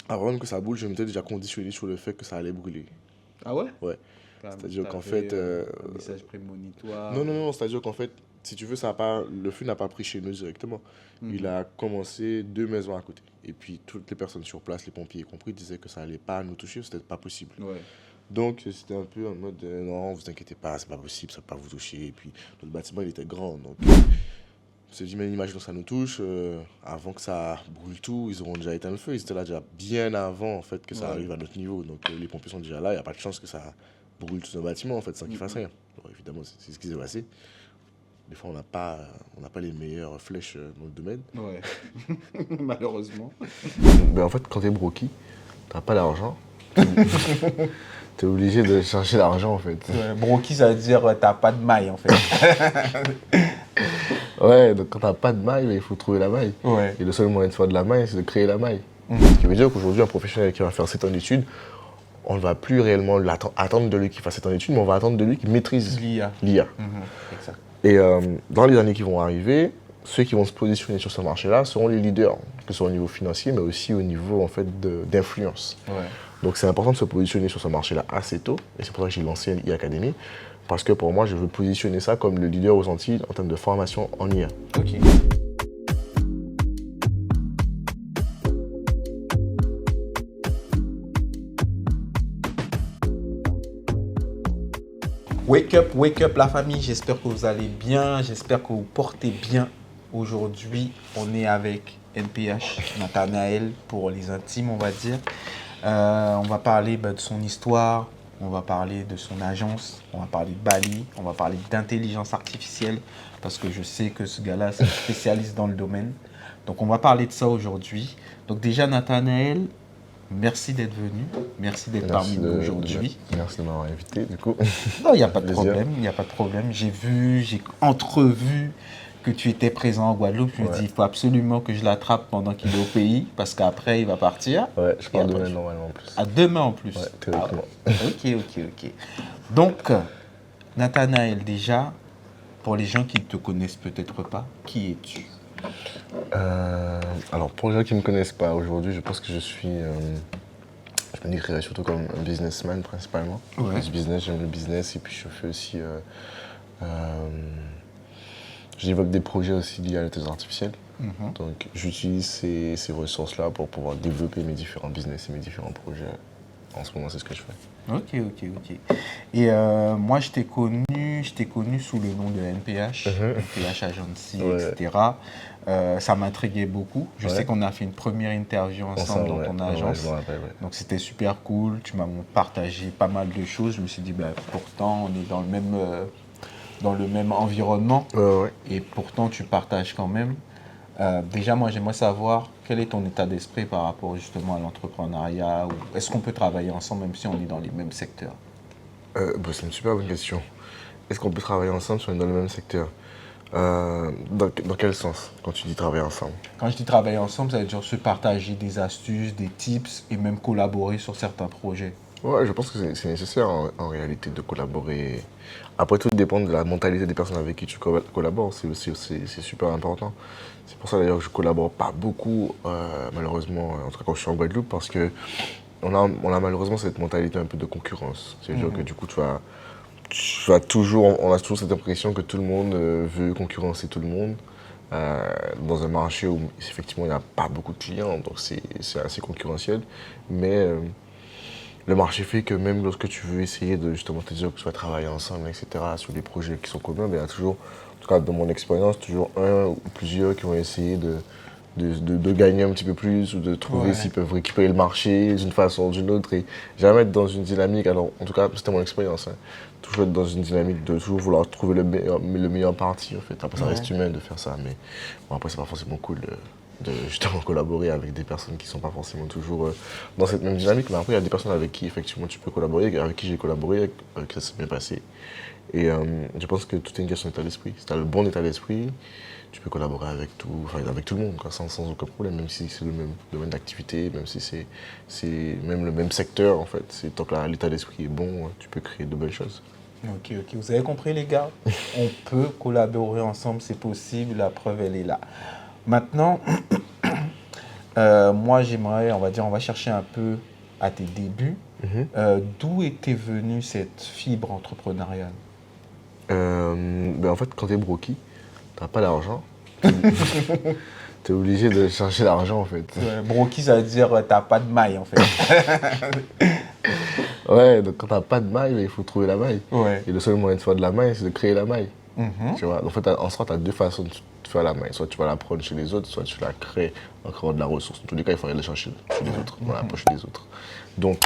Avant même que ça brûle, je m'étais déjà conditionné sur le fait que ça allait brûler. Ah ouais? Ouais. C'est-à-dire qu'en fait, Un message non, prémonitoire. non, non, c'est-à-dire qu'en fait, si tu veux, le feu n'a pas pris chez nous directement. Il Mhm. a commencé 2 maisons à côté. Et puis toutes les personnes sur place, les pompiers y compris, disaient que ça allait pas nous toucher, c'était pas possible. Ouais. Donc c'était un peu en mode non, vous inquiétez pas, c'est pas possible, ça va pas vous toucher. Et puis notre bâtiment il était grand, donc on s'est dit, mais imaginons que ça nous touche, avant que ça brûle tout, ils auront déjà éteint le feu. Ils étaient là déjà bien avant en fait que ça Ouais. arrive à notre niveau. Donc les pompiers sont déjà là, il n'y a pas de chance que ça brûle tout un bâtiment en fait sans qu'ils fassent Mhm. rien. Bon, évidemment, c'est ce qui s'est passé. Des fois, on n'a pas les meilleures flèches dans le domaine. Ouais. Malheureusement. Ben, en fait, quand t'es broki, t'as pas d'argent. T'es obligé de chercher l'argent en fait. Ouais, broki, ça veut dire t'as pas de maille en fait. Ouais, donc quand t'as pas de maille, il faut trouver la maille. Ouais. Et le seul moyen de faire de la maille, c'est de créer la maille. Mhm. Ce qui veut dire qu'aujourd'hui, un professionnel qui va faire 7 ans d'études, on ne va plus réellement attendre de lui qu'il fasse 7 ans d'études, mais on va attendre de lui qu'il maîtrise L'IA. l'IA. Mhm. Exact. Et dans les années qui vont arriver, ceux qui vont se positionner sur ce marché-là seront les leaders, que ce soit au niveau financier, mais aussi au niveau en fait, d'influence. Ouais. Donc c'est important de se positionner sur ce marché-là assez tôt, et c'est pour ça que j'ai lancé l'IA Academy, parce que pour moi, je veux positionner ça comme le leader aux Antilles en termes de formation en IA. Ok. Wake up la famille, j'espère que vous allez bien, j'espère que vous portez bien. Aujourd'hui, on est avec NPH, Nathanaël, pour les intimes, on va dire. On va parler de son histoire, on va parler de son agence, on va parler de Bali, on va parler d'intelligence artificielle, parce que je sais que ce gars-là, c'est un spécialiste dans le domaine. Donc, on va parler de ça aujourd'hui. Donc, déjà, Nathanaël, merci d'être venu, merci d'être parmi nous aujourd'hui. Merci de m'avoir invité, du coup. Non, il n'y a pas de Plaisir. problème, il n'y a pas de problème. J'ai entrevu que tu étais présent en Guadeloupe. Je me dis, il faut absolument que je l'attrape pendant qu'il est au pays, parce qu'après, il va partir. Ouais, je parle Et après, demain normalement en plus. À demain en plus. Ouais, théoriquement. Ok. Donc, Nathanaël, déjà, pour les gens qui ne te connaissent peut-être pas, qui es-tu? Alors, pour les gens qui ne me connaissent pas aujourd'hui, je pense que je me décrirais surtout comme un businessman principalement. Ouais. Je fais du business, j'aime le business et puis je fais aussi. J'évoque des projets aussi liés à l'intelligence artificielle. Donc, j'utilise ces ressources-là pour pouvoir développer mes différents business et mes différents projets. En ce moment, c'est ce que je fais. Ok. Et moi, je t'ai connu sous le nom de NPH, NPH Agency, Ouais. etc. Ça m'intriguait beaucoup. Je sais qu'on a fait une première interview ensemble dans ton agence. Ouais, je me rappelle, ouais. Donc c'était super cool. Tu m'as partagé pas mal de choses. Je me suis dit, ben, pourtant, on est dans le même environnement. Ouais. Et pourtant, tu partages quand même. Déjà, moi, j'aimerais savoir quel est ton état d'esprit par rapport justement à l'entrepreneuriat. Ou est-ce qu'on peut travailler ensemble même si on est dans les mêmes secteurs? C'est une super bonne question. Est-ce qu'on peut travailler ensemble si on est dans le même secteur? Dans quel sens, quand tu dis travailler ensemble? Quand je dis travailler ensemble, ça veut dire se partager des astuces, des tips et même collaborer sur certains projets. Ouais, je pense que c'est nécessaire en réalité de collaborer. Après, tout dépend de la mentalité des personnes avec qui tu collabores. C'est super important. C'est pour ça d'ailleurs que je collabore pas beaucoup, malheureusement, en tout cas quand je suis en Guadeloupe, parce que on a malheureusement cette mentalité un peu de concurrence. C'est-à-dire que du coup, on a toujours cette impression que tout le monde veut concurrencer tout le monde. Dans un marché où effectivement il n'y a pas beaucoup de clients, donc c'est assez concurrentiel. Mais le marché fait que même lorsque tu veux essayer de justement te dire que tu vas travailler ensemble, etc., sur des projets qui sont communs, il y a toujours, en tout cas dans mon expérience, toujours un ou plusieurs qui vont essayer de gagner un petit peu plus ou de trouver s'ils peuvent récupérer le marché d'une façon ou d'une autre et jamais être dans une dynamique, alors en tout cas c'était mon expérience, hein, toujours être dans une dynamique de toujours vouloir trouver le meilleur parti en fait. Après ça reste humain de faire ça, mais bon, après c'est pas forcément cool de justement collaborer avec des personnes qui ne sont pas forcément toujours dans cette même dynamique. Mais après, il y a des personnes avec qui effectivement tu peux collaborer, avec qui j'ai collaboré, que ça s'est bien passé. Et je pense que tout est une question d'état d'esprit. Si tu as le bon état d'esprit, tu peux collaborer avec tout le monde, quoi, sans aucun problème, même si c'est le même domaine d'activité, même si c'est même le même secteur en fait. Tant que l'état d'esprit est bon, tu peux créer de belles choses. Ok. Vous avez compris les gars? On peut collaborer ensemble, c'est possible, la preuve elle est là. Maintenant, Moi, j'aimerais, on va dire, on va chercher un peu à tes débuts. D'où était venue cette fibre entrepreneuriale? En fait, quand t'es broki, t'as pas d'argent. T'es obligé de chercher l'argent en fait. Broki, ça veut dire t'as pas de maille, en fait. Ouais, donc quand t'as pas de maille, il faut trouver la maille. Ouais. Et le seul moyen de faire de la maille, c'est de créer la maille. Mhm. Tu vois, en fait, en soi, tu as deux façons de faire la maille. Soit tu vas la prendre chez les autres, soit tu la crées en créant de la ressource. En tous les cas, il faut aller la chercher chez les autres, dans la poche des autres. Donc,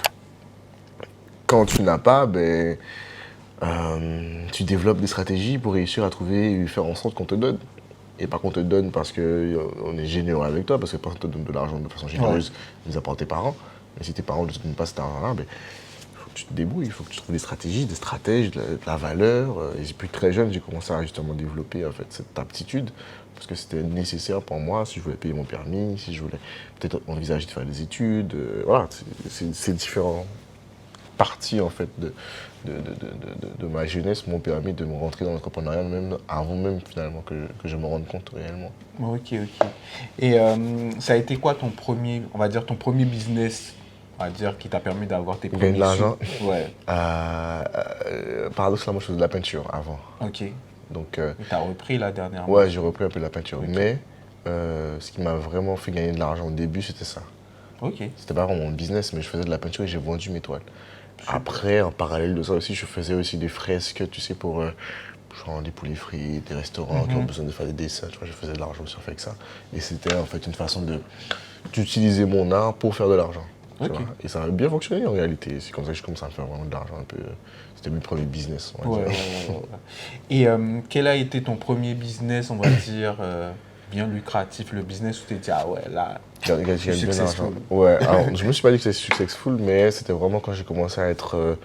quand tu n'as pas, tu développes des stratégies pour réussir à trouver et faire en sorte qu'on te donne. Et pas qu'on te donne parce qu'on est généreux avec toi, parce que personne ne te donne de l'argent de façon généreuse, mis à part tes parents. Mais si tes parents ne te donnent pas cet argent-là, il faut que tu te débrouilles, il faut que tu trouves des stratégies, des stratèges, de la valeur. Et depuis très jeune, j'ai commencé à justement développer en fait, cette aptitude, parce que c'était nécessaire pour moi si je voulais payer mon permis, si je voulais peut-être envisager de faire des études. Voilà, c'est différentes parties en fait de ma jeunesse m'ont permis de me rentrer dans l'entrepreneuriat même avant même finalement que je me rende compte réellement. Ok, ok. Et ça a été quoi ton premier, on va dire, ton premier business, on va dire, qui t'a permis d'avoir tes Gagner de premiers l'argent. sous? Ouais. Paradoxalement, je faisais de la peinture avant. Ok. Donc, Et t'as repris là dernièrement? ouais, j'ai repris un peu de la peinture. Ok. Mais ce qui m'a vraiment fait gagner de l'argent au début, c'était ça. Ok. C'était pas vraiment mon business, mais je faisais de la peinture et j'ai vendu mes toiles. Après, en parallèle de ça aussi, je faisais aussi des fresques, tu sais, pour genre des poulets frits, des restaurants qui ont besoin de faire des dessins. Tu vois, je faisais de l'argent aussi avec ça. Et c'était en fait une façon d'utiliser mon art pour faire de l'argent. Tu vois. Et ça a bien fonctionné en réalité. C'est comme ça que je commence à faire vraiment de l'argent un peu. C'était mes premiers business, on va dire. Et quel a été ton premier business, on va dire, bien lucratif, le business où tu t'es dit, ah ouais, là, Qui gagne bien successful. d'argent. Ouais, alors je me suis pas dit que c'était successful, mais c'était vraiment quand j'ai commencé à être,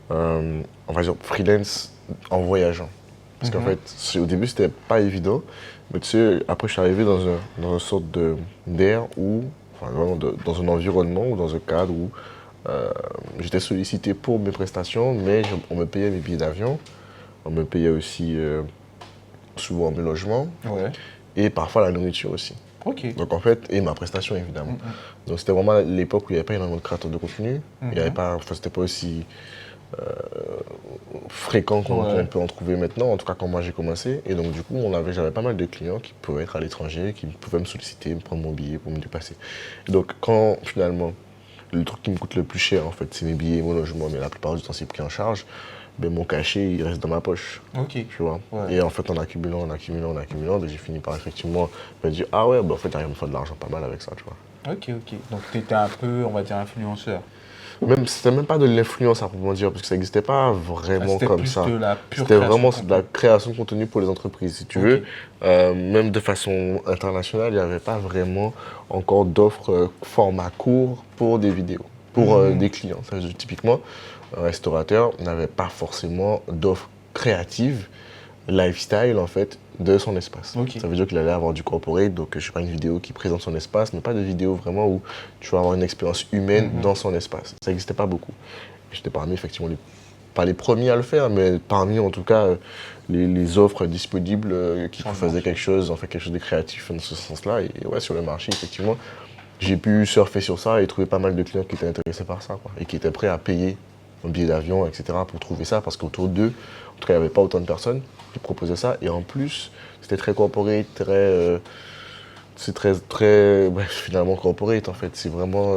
on va dire, freelance en voyageant. Parce qu'en fait, au début, c'était pas évident. Mais tu sais, après, je suis arrivé dans une sorte d'air où, enfin, vraiment dans un environnement ou dans un cadre où j'étais sollicité pour mes prestations, mais on me payait mes billets d'avion, on me payait aussi souvent mes logements Ouais. et parfois la nourriture aussi. Ok. Donc en fait, et ma prestation évidemment. Donc c'était vraiment l'époque où il n'y avait pas énormément de créateurs de contenu, il y avait pas, enfin, c'était pas aussi fréquent qu'on peut en trouver maintenant, en tout cas quand moi j'ai commencé. Et donc du coup, j'avais pas mal de clients qui pouvaient être à l'étranger, qui pouvaient me solliciter, me prendre mon billet pour me déplacer. Et donc quand finalement, le truc qui me coûte le plus cher en fait, c'est mes billets et mon logement, mais la plupart du temps c'est pris en charge, mon cachet il reste dans ma poche. Ok. Tu vois. Ouais. Et en fait en accumulant, j'ai fini par effectivement me dire ah ouais, en fait j'arrive à me faire de l'argent pas mal avec ça, tu vois. Ok, ok. Donc tu étais un peu, on va dire, influenceur. C'était même pas de l'influence à proprement dire, parce que ça n'existait pas vraiment comme ça. C'était plus de la pure C'était création vraiment de de la contenu. création de contenu pour les entreprises, si tu veux. Même de façon internationale, il n'y avait pas vraiment encore d'offres format court pour des vidéos, pour des clients. Ça veut dire, typiquement, un restaurateur n'avait pas forcément d'offres créatives, lifestyle en fait, de son espace. Ça veut dire qu'il allait avoir du corporate, donc je sais pas, une vidéo qui présente son espace, mais pas de vidéo vraiment où tu vas avoir une expérience humaine dans son espace. Ça n'existait pas beaucoup. J'étais parmi effectivement pas les premiers à le faire, mais parmi en tout cas les offres disponibles qui faisaient quelque chose de créatif dans ce sens-là. Et ouais, sur le marché, effectivement, j'ai pu surfer sur ça et trouver pas mal de clients qui étaient intéressés par ça, quoi, et qui étaient prêts à payer un billet d'avion, etc. pour trouver ça, parce qu'autour d'eux, en tout cas, il n'y avait pas autant de personnes qui proposaient ça. Et en plus, c'était très corporate, c'est très finalement corporate en fait. C'est vraiment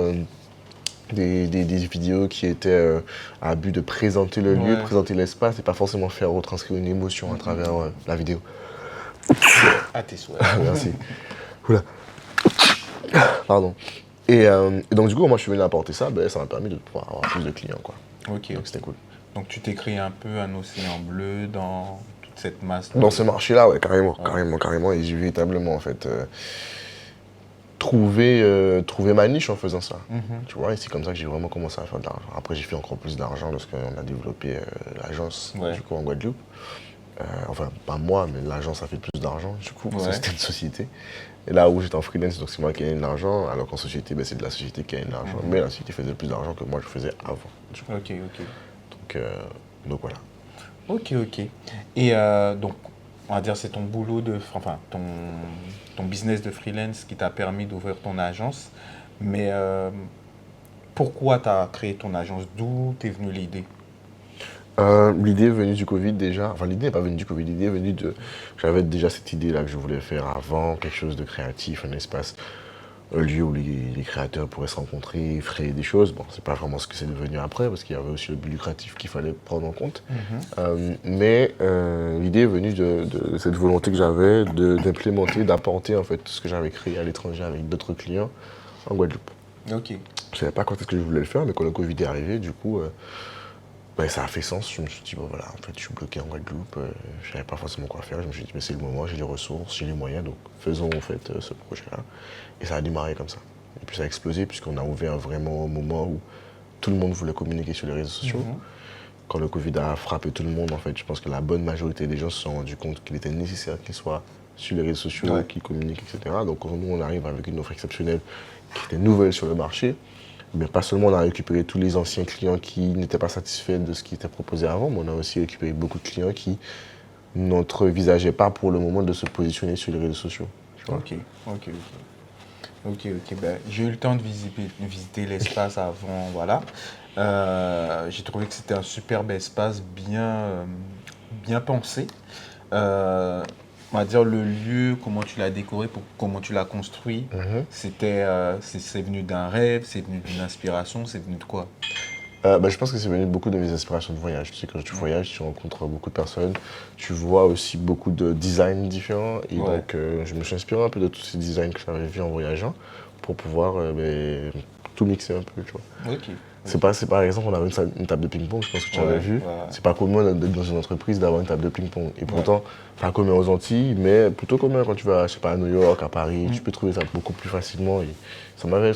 des vidéos qui étaient à but de présenter le lieu, de présenter l'espace et pas forcément faire retranscrire une émotion à travers la vidéo. À tes souhaits. Merci. Oula. Pardon. Et donc du coup, moi je suis venu apporter ça, ça m'a permis de pouvoir avoir plus de clients, quoi. Ok. Donc c'était cool. Donc tu t'es créé un peu un océan bleu dans toute cette masse. Dans ce marché-là, ouais, carrément. Et j'ai véritablement en fait trouvé ma niche en faisant ça. Tu vois, et c'est comme ça que j'ai vraiment commencé à faire de l'argent. Après, j'ai fait encore plus d'argent lorsqu'on a développé l'agence du coup en Guadeloupe. Enfin, pas moi, mais l'agence a fait plus d'argent du coup, parce que c'était une société. Et là où j'étais en freelance, donc c'est moi qui gagnais de l'argent, alors qu'en société, c'est de la société qui gagne de l'argent. Mais la société faisait plus d'argent que moi je faisais avant. Du coup. Ok. Donc voilà. Ok. Et donc, on va dire, c'est ton boulot enfin, ton business de freelance qui t'a permis d'ouvrir ton agence. Mais pourquoi tu as créé ton agence? D'où t'es venue l'idée? L'idée est venue du Covid déjà. Enfin, l'idée n'est pas venue du Covid, l'idée est venue de. J'avais déjà cette idée-là que je voulais faire avant, quelque chose de créatif, un espace, un lieu où les créateurs pourraient se rencontrer, créer des choses. Bon, c'est pas vraiment ce que c'est devenu après, parce qu'il y avait aussi le but lucratif qu'il fallait prendre en compte. Mais l'idée est venue de cette volonté que j'avais d'implémenter, d'apporter en fait tout ce que j'avais créé à l'étranger avec d'autres clients en Guadeloupe. Ok. Je savais pas quand est-ce que je voulais le faire, mais quand le Covid est arrivé, du coup, ben, ça a fait sens. Je me suis dit, bon voilà, en fait, je suis bloqué en Guadeloupe, je savais pas forcément quoi faire. Je me suis dit, mais c'est le moment, j'ai les ressources, j'ai les moyens, donc faisons en fait ce projet-là. Et ça a démarré comme ça. Et puis ça a explosé, puisqu'on a ouvert vraiment au moment où tout le monde voulait communiquer sur les réseaux sociaux. Quand le Covid a frappé tout le monde, en fait, je pense que la bonne majorité des gens se sont rendus compte qu'il était nécessaire qu'ils soient sur les réseaux sociaux, Ouais. qu'ils communiquent, etc. Donc nous, on arrive avec une offre exceptionnelle qui était nouvelle sur le marché. Mais pas seulement on a récupéré tous les anciens clients qui n'étaient pas satisfaits de ce qui était proposé avant, mais on a aussi récupéré beaucoup de clients qui n'envisageaient pas pour le moment de se positionner sur les réseaux sociaux. Tu vois. Ok, ok, ok. Ok, ok. Ben, j'ai eu le temps de visiter l'espace avant, voilà. J'ai trouvé que c'était un superbe espace bien pensé. Euh, on va dire le lieu, comment tu l'as décoré, comment tu l'as construit, Mhm. c'est venu d'un rêve, c'est venu d'une inspiration, c'est venu de quoi? Bah, je pense que c'est venu beaucoup de mes inspirations de voyage. Tu sais, quand tu Ouais. voyages, tu rencontres beaucoup de personnes, tu vois aussi beaucoup de designs différents. Et Ouais. donc, je me suis inspiré un peu de tous ces designs que j'avais vus en voyageant pour pouvoir tout mixer un peu, tu vois. Ok. C'est Ok. pas, c'est par exemple, on avait une table de ping-pong, je pense que tu avais Ouais, vu. ouais, C'est pas commun d'être dans une entreprise d'avoir une table de ping-pong. Et ouais. pourtant, pas commun aux Antilles, mais plutôt commun quand tu vas, je sais pas, à New York, à Paris. Mm. Tu peux trouver ça beaucoup plus facilement. Et ça m'avait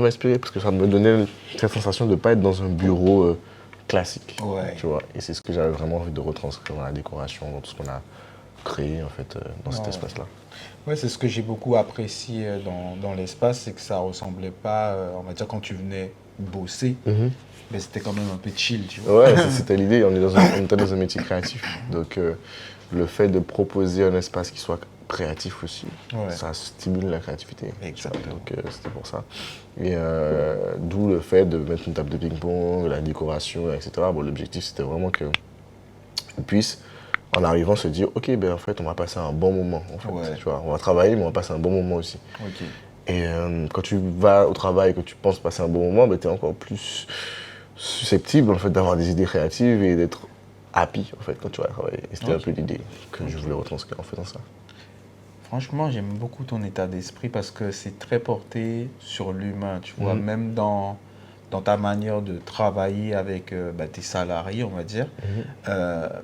inspiré parce que ça me donnait cette sensation de ne pas être dans un bureau classique. Ouais. Tu vois. Et c'est ce que j'avais vraiment envie de retranscrire dans la décoration, dans tout ce qu'on a créé en fait dans cet Ouais. espace-là. Ouais, c'est ce que j'ai beaucoup apprécié dans l'espace, c'est que ça ressemblait pas, on va dire, quand tu venais bosser, mais c'était quand même un peu chill, tu vois. Ouais, c'était l'idée. On était dans un métier créatif. Donc, le fait de proposer un espace qui soit créatif aussi, Ouais, ça stimule la créativité. Tu vois. exactement. Donc, c'était pour ça. Et d'où le fait de mettre une table de ping-pong, la décoration, etc. Bon, l'objectif, c'était vraiment qu'on puisse, en arrivant, se dire, OK, ben en fait, on va passer un bon moment. En fait, Ouais, tu vois. On va travailler, mais on va passer un bon moment aussi. ok. Et quand tu vas au travail et que tu penses passer un bon moment, ben, tu es encore plus susceptible en fait, d'avoir des idées créatives et d'être happy en fait, quand tu vas travailler. Et c'était un Ok. peu l'idée que je Ok. voulais retranscrire en faisant ça. Franchement, j'aime beaucoup ton état d'esprit parce que c'est très porté sur l'humain, tu vois, Mhm, même dans ta manière de travailler avec bah, tes salariés, on va dire, mhm.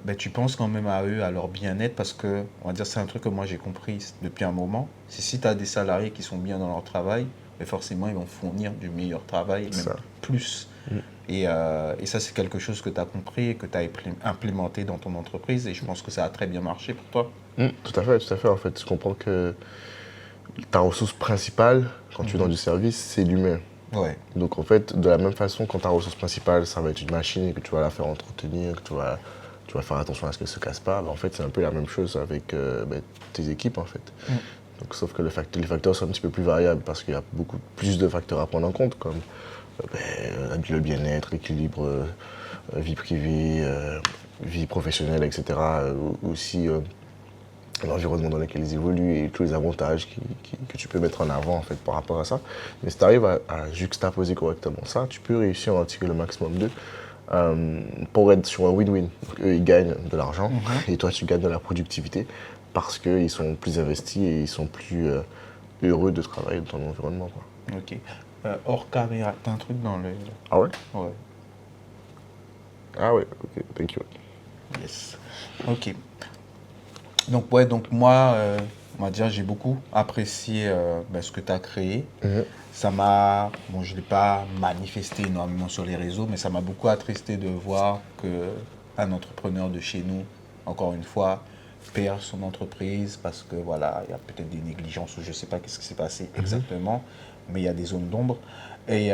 bah, tu penses quand même à eux, à leur bien-être, parce que, on va dire, c'est un truc que moi j'ai compris depuis un moment, c'est si tu as des salariés qui sont bien dans leur travail, mais forcément ils vont fournir du meilleur travail, C'est même ça. plus. Mhm. Et ça, c'est quelque chose que tu as compris et que tu as implémenté dans ton entreprise, et je pense que ça a très bien marché pour toi. Mhm, tout à fait, tout à fait. En fait, je comprends que ta ressource principale quand tu es dans Mhm. du service, c'est l'humain. Ouais, Donc en fait, de la même façon, quand ta ressource principale, ça va être une machine et que tu vas la faire entretenir, que tu vas faire attention à ce qu'elle ne se casse pas, ben, en fait, c'est un peu la même chose avec tes équipes en fait. Mm. Donc, sauf que les facteurs sont un petit peu plus variables parce qu'il y a beaucoup plus de facteurs à prendre en compte, comme le bien-être, l'équilibre, vie privée, vie professionnelle, etc. Aussi l'environnement dans lequel ils évoluent et tous les avantages que tu peux mettre en avant en fait, par rapport à ça. Mais si tu arrives à juxtaposer correctement ça, tu peux réussir à en tirer le maximum d'eux pour être sur un win-win. Donc, eux, ils gagnent de l'argent Mhm. et toi, tu gagnes de la productivité parce qu'ils sont plus investis et ils sont plus heureux de travailler dans ton environnement. Quoi. Ok. Hors caméra, t'as un truc dans le... Ah ouais? Ouais, Ah ouais, ok, thank you. yes. Ok. Donc, ouais, donc moi, on va dire, j'ai beaucoup apprécié bah, ce que tu as créé. Mhm. Ça m'a, bon, je ne l'ai pas manifesté énormément sur les réseaux, mais ça m'a beaucoup attristé de voir que un entrepreneur de chez nous, encore une fois, perd son entreprise parce que voilà, il y a peut-être des négligences ou je ne sais pas qu'est-ce qui s'est passé exactement, mais il y a des zones d'ombre. Et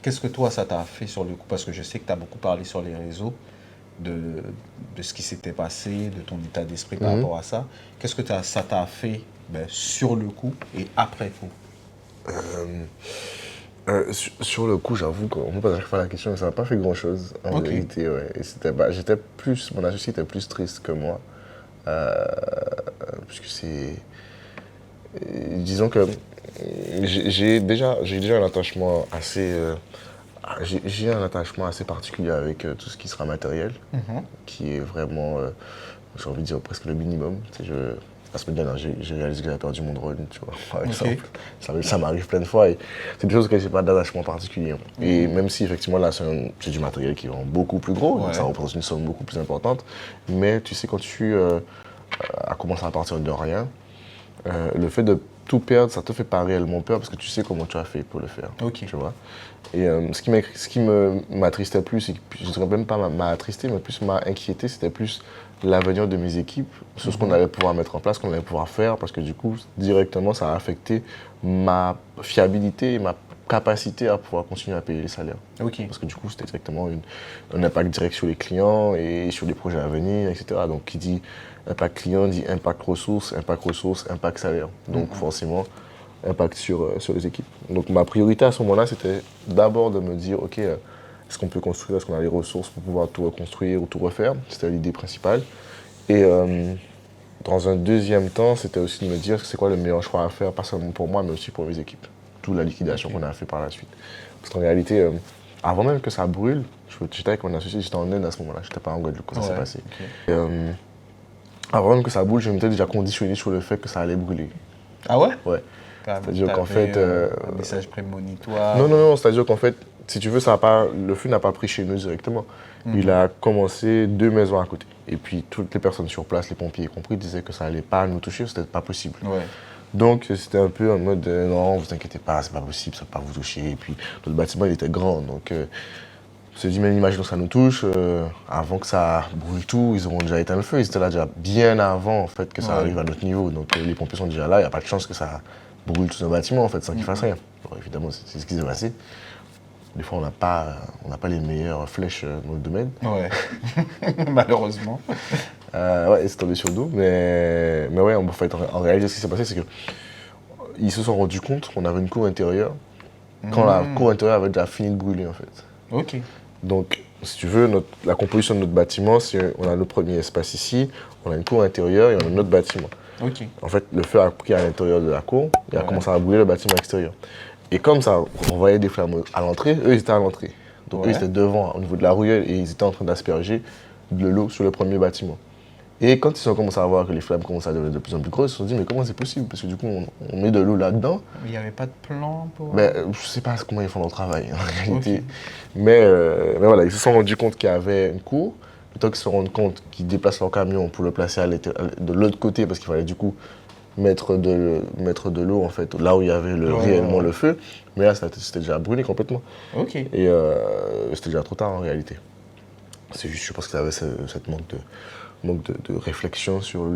qu'est-ce que toi, ça t'a fait sur le coup? Parce que je sais que tu as beaucoup parlé sur les réseaux. de ce qui s'était passé, de ton état d'esprit par rapport à ça. Qu'est-ce que ça t'a fait sur le coup et après coup? Sur le coup, j'avoue qu'on me pose à chaque fois la question, mais ça n'a pas fait grand-chose, en vérité, ouais. Et mon associé était plus triste que moi, puisque disons que j'ai déjà un attachement assez, j'ai un attachement assez particulier avec tout ce qui sera matériel, qui est vraiment, j'ai envie de dire presque le minimum. Tu sais, la semaine dernière, j'ai réalisé que j'avais perdu mon drone, tu vois, par exemple. Ça m'arrive plein de fois et c'est des choses que j'ai pas d'attachement particulier. Et même si effectivement là, c'est du matériel qui est vraiment beaucoup plus gros, donc ça représente une somme beaucoup plus importante, mais tu sais, quand tu as commencé à partir de rien, le fait de tout perdre, ça te fait pas réellement peur parce que tu sais comment tu as fait pour le faire. Tu vois. Et ce qui m'attristait plus, je ne dirais même pas m'a attristé, mais plus m'a inquiété, c'était plus l'avenir de mes équipes, sur ce qu'on allait pouvoir mettre en place, qu'on allait pouvoir faire, parce que du coup, directement, ça a affecté ma fiabilité et ma capacité à pouvoir continuer à payer les salaires. Parce que du coup, c'était directement un impact direct sur les clients et sur les projets à venir, etc. Donc, qui dit impact client dit impact ressources, impact salaire. Donc, forcément, impact sur les équipes. Donc, ma priorité à ce moment-là, c'était d'abord de me dire, OK, est-ce qu'on peut construire, est-ce qu'on a les ressources pour pouvoir tout reconstruire ou tout refaire? C'était l'idée principale. Et dans un deuxième temps, c'était aussi de me dire c'est quoi le meilleur choix à faire, pas seulement pour moi, mais aussi pour mes équipes. D'où la liquidation qu'on a fait par la suite. Parce qu'en réalité, avant même que ça brûle, j'étais avec mon associé, j'étais en Inde à ce moment-là, j'étais pas en Guadeloupe quand ça s'est passé. Et, avant même que ça brûle, je m'étais déjà conditionné sur le fait que ça allait brûler. Ah ouais? Ouais. C'est-à-dire qu'en fait. Un message prémonitoire. Non, c'est-à-dire qu'en fait, si tu veux, le feu n'a pas pris chez nous directement. Il a commencé 2 maisons à côté. Et puis toutes les personnes sur place, les pompiers y compris, disaient que ça n'allait pas nous toucher, c'était pas possible. Donc c'était un peu en mode non, vous inquiétez pas, c'est pas possible, ça va pas vous toucher. Et puis notre bâtiment il était grand, donc on s'est dit, mais imaginons que ça nous touche, avant que ça brûle tout, ils auront déjà éteint le feu. Ils étaient là déjà bien avant en fait, que ça arrive à notre niveau. Donc les pompiers sont déjà là, il n'y a pas de chance que ça brûle tout un bâtiment en fait, sans qu'ils fassent rien. Bon, évidemment, c'est ce qui s'est passé. Des fois, on n'a pas les meilleures flèches dans le domaine. Ouais, malheureusement. Ouais, c'est tombé sur nous. Mais ouais, en fait, en réalité, ce qui s'est passé, c'est qu'ils se sont rendus compte qu'on avait une cour intérieure quand la cour intérieure avait déjà fini de brûler en fait. Donc, si tu veux, la composition de notre bâtiment, c'est on a notre premier espace ici, on a une cour intérieure et on a notre bâtiment. En fait, le feu a pris à l'intérieur de la cour et a commencé à brûler le bâtiment extérieur. Et comme ça, on voyait des flammes à l'entrée, eux ils étaient à l'entrée. Donc eux ils étaient devant, au niveau de la ruelle, et ils étaient en train d'asperger de l'eau sur le premier bâtiment. Et quand ils ont commencé à voir que les flammes commençaient à devenir de plus en plus grosses, ils se sont dit mais comment c'est possible? Parce que du coup on met de l'eau là-dedans. Mais il n'y avait pas de plan pour... Je sais pas comment ils font leur travail en réalité. Mais voilà, ils se sont rendus compte qu'il y avait une cour. Plutôt qu'ils se rendent compte qu'ils déplacent leur camion pour le placer de l'autre côté parce qu'il fallait du coup mettre de l'eau en fait là où il y avait réellement le feu, mais là c'était déjà brûlé complètement. Et c'était déjà trop tard en réalité. C'est juste, je pense que ça avait cette manque de réflexion sur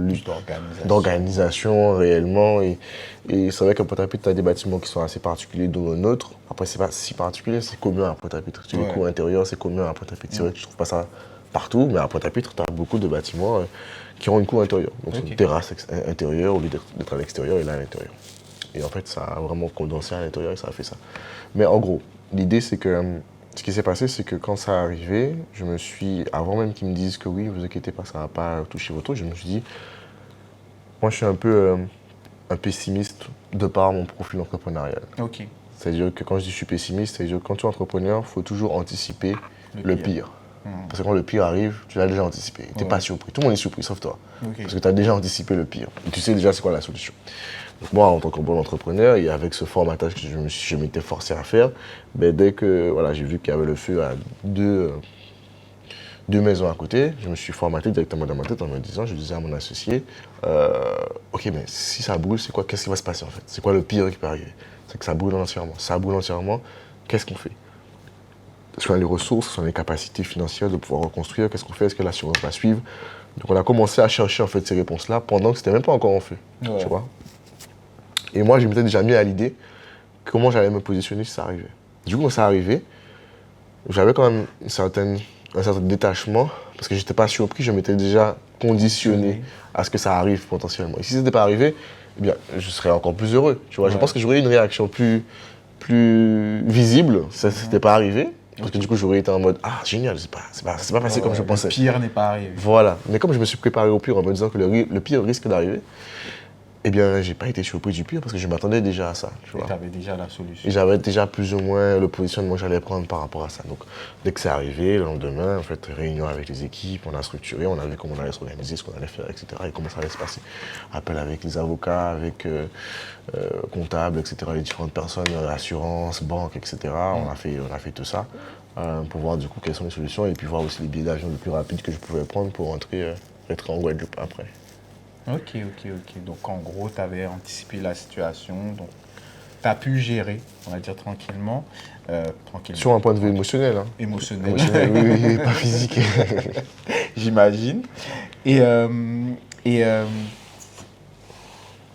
d'organisation réellement, et c'est vrai qu'à Pointe-à-Pitre, tu as des bâtiments qui sont assez particuliers dont un autre. Après c'est pas si particulier, c'est commun à Pointe-à-Pitre. Les cours intérieurs, c'est commun à Pointe-à-Pitre. C'est vrai que tu trouves pas ça partout, mais à Pointe-à-Pitre, tu as beaucoup de bâtiments qui ont une cour intérieure. Donc c'est une terrasse intérieure au lieu d'être à l'extérieur, et là à l'intérieur. Et en fait, ça a vraiment condensé à l'intérieur et ça a fait ça. Mais en gros, l'idée c'est que ce qui s'est passé, c'est que quand ça arrivé, avant même qu'ils me disent que oui, vous inquiétez pas, ça va pas toucher votre truc, je me suis dit, moi je suis un peu un pessimiste de par mon profil entrepreneurial. C'est-à-dire que quand je dis je suis pessimiste, c'est-à-dire que quand tu es entrepreneur, il faut toujours anticiper le pire. Parce que quand le pire arrive, tu l'as déjà anticipé. Tu n'es pas surpris. Tout le monde est surpris, sauf toi. Parce que tu as déjà anticipé le pire. Et tu sais déjà c'est quoi la solution. Donc moi, en tant que bon entrepreneur, et avec ce formatage que je m'étais forcé à faire, dès que j'ai vu qu'il y avait le feu à deux maisons à côté, je me suis formaté directement dans ma tête en me disant, je disais à mon associé, ok, mais si ça brûle, c'est quoi? Qu'est-ce qui va se passer en fait? C'est quoi le pire qui peut arriver? C'est que ça brûle entièrement. Ça brûle entièrement, qu'est-ce qu'on fait? Est-ce qu'on a les ressources, est-ce qu'on a les capacités financières de pouvoir reconstruire? Qu'est-ce qu'on fait? Est-ce que l'assurance va suivre? Donc on a commencé à chercher en fait ces réponses-là pendant que c'était même pas encore en feu. Tu vois? Et moi, je m'étais déjà mis à l'idée comment j'allais me positionner si ça arrivait. Du coup, quand ça arrivait, j'avais quand même une certaine un certain détachement, parce que je n'étais pas surpris, je m'étais déjà conditionné à ce que ça arrive potentiellement. Et si ce n'était pas arrivé, eh bien, je serais encore plus heureux. Tu vois. Je pense que j'aurais eu une réaction plus visible si ça n'était pas arrivé. Parce que du coup, j'aurais été en mode « Ah, génial, c'est pas passé comme je pensais. » Le pire n'est pas arrivé. Voilà. Mais comme je me suis préparé au pire en me disant que le pire risque d'arriver, eh bien, j'ai pas été surpris du pire parce que je m'attendais déjà à ça. Tu vois. Tu avais déjà la solution. Et j'avais déjà plus ou moins le positionnement que j'allais prendre par rapport à ça. Donc, dès que c'est arrivé, le lendemain, en fait, réunion avec les équipes, on a structuré, on a vu comment on allait s'organiser, ce qu'on allait faire, etc. Et comment ça allait se passer. Appel avec les avocats, avec comptables, etc. Les différentes personnes, assurances, banques, etc. On a fait tout ça pour voir du coup quelles sont les solutions et puis voir aussi les billets d'avion les plus rapides que je pouvais prendre pour rentrer en Guadeloupe après. Ok. Donc en gros, tu avais anticipé la situation, donc tu as pu gérer, on va dire tranquillement. Sur un point de vue émotionnel. Hein. Émotionnel. Oui, pas physique. J'imagine. Et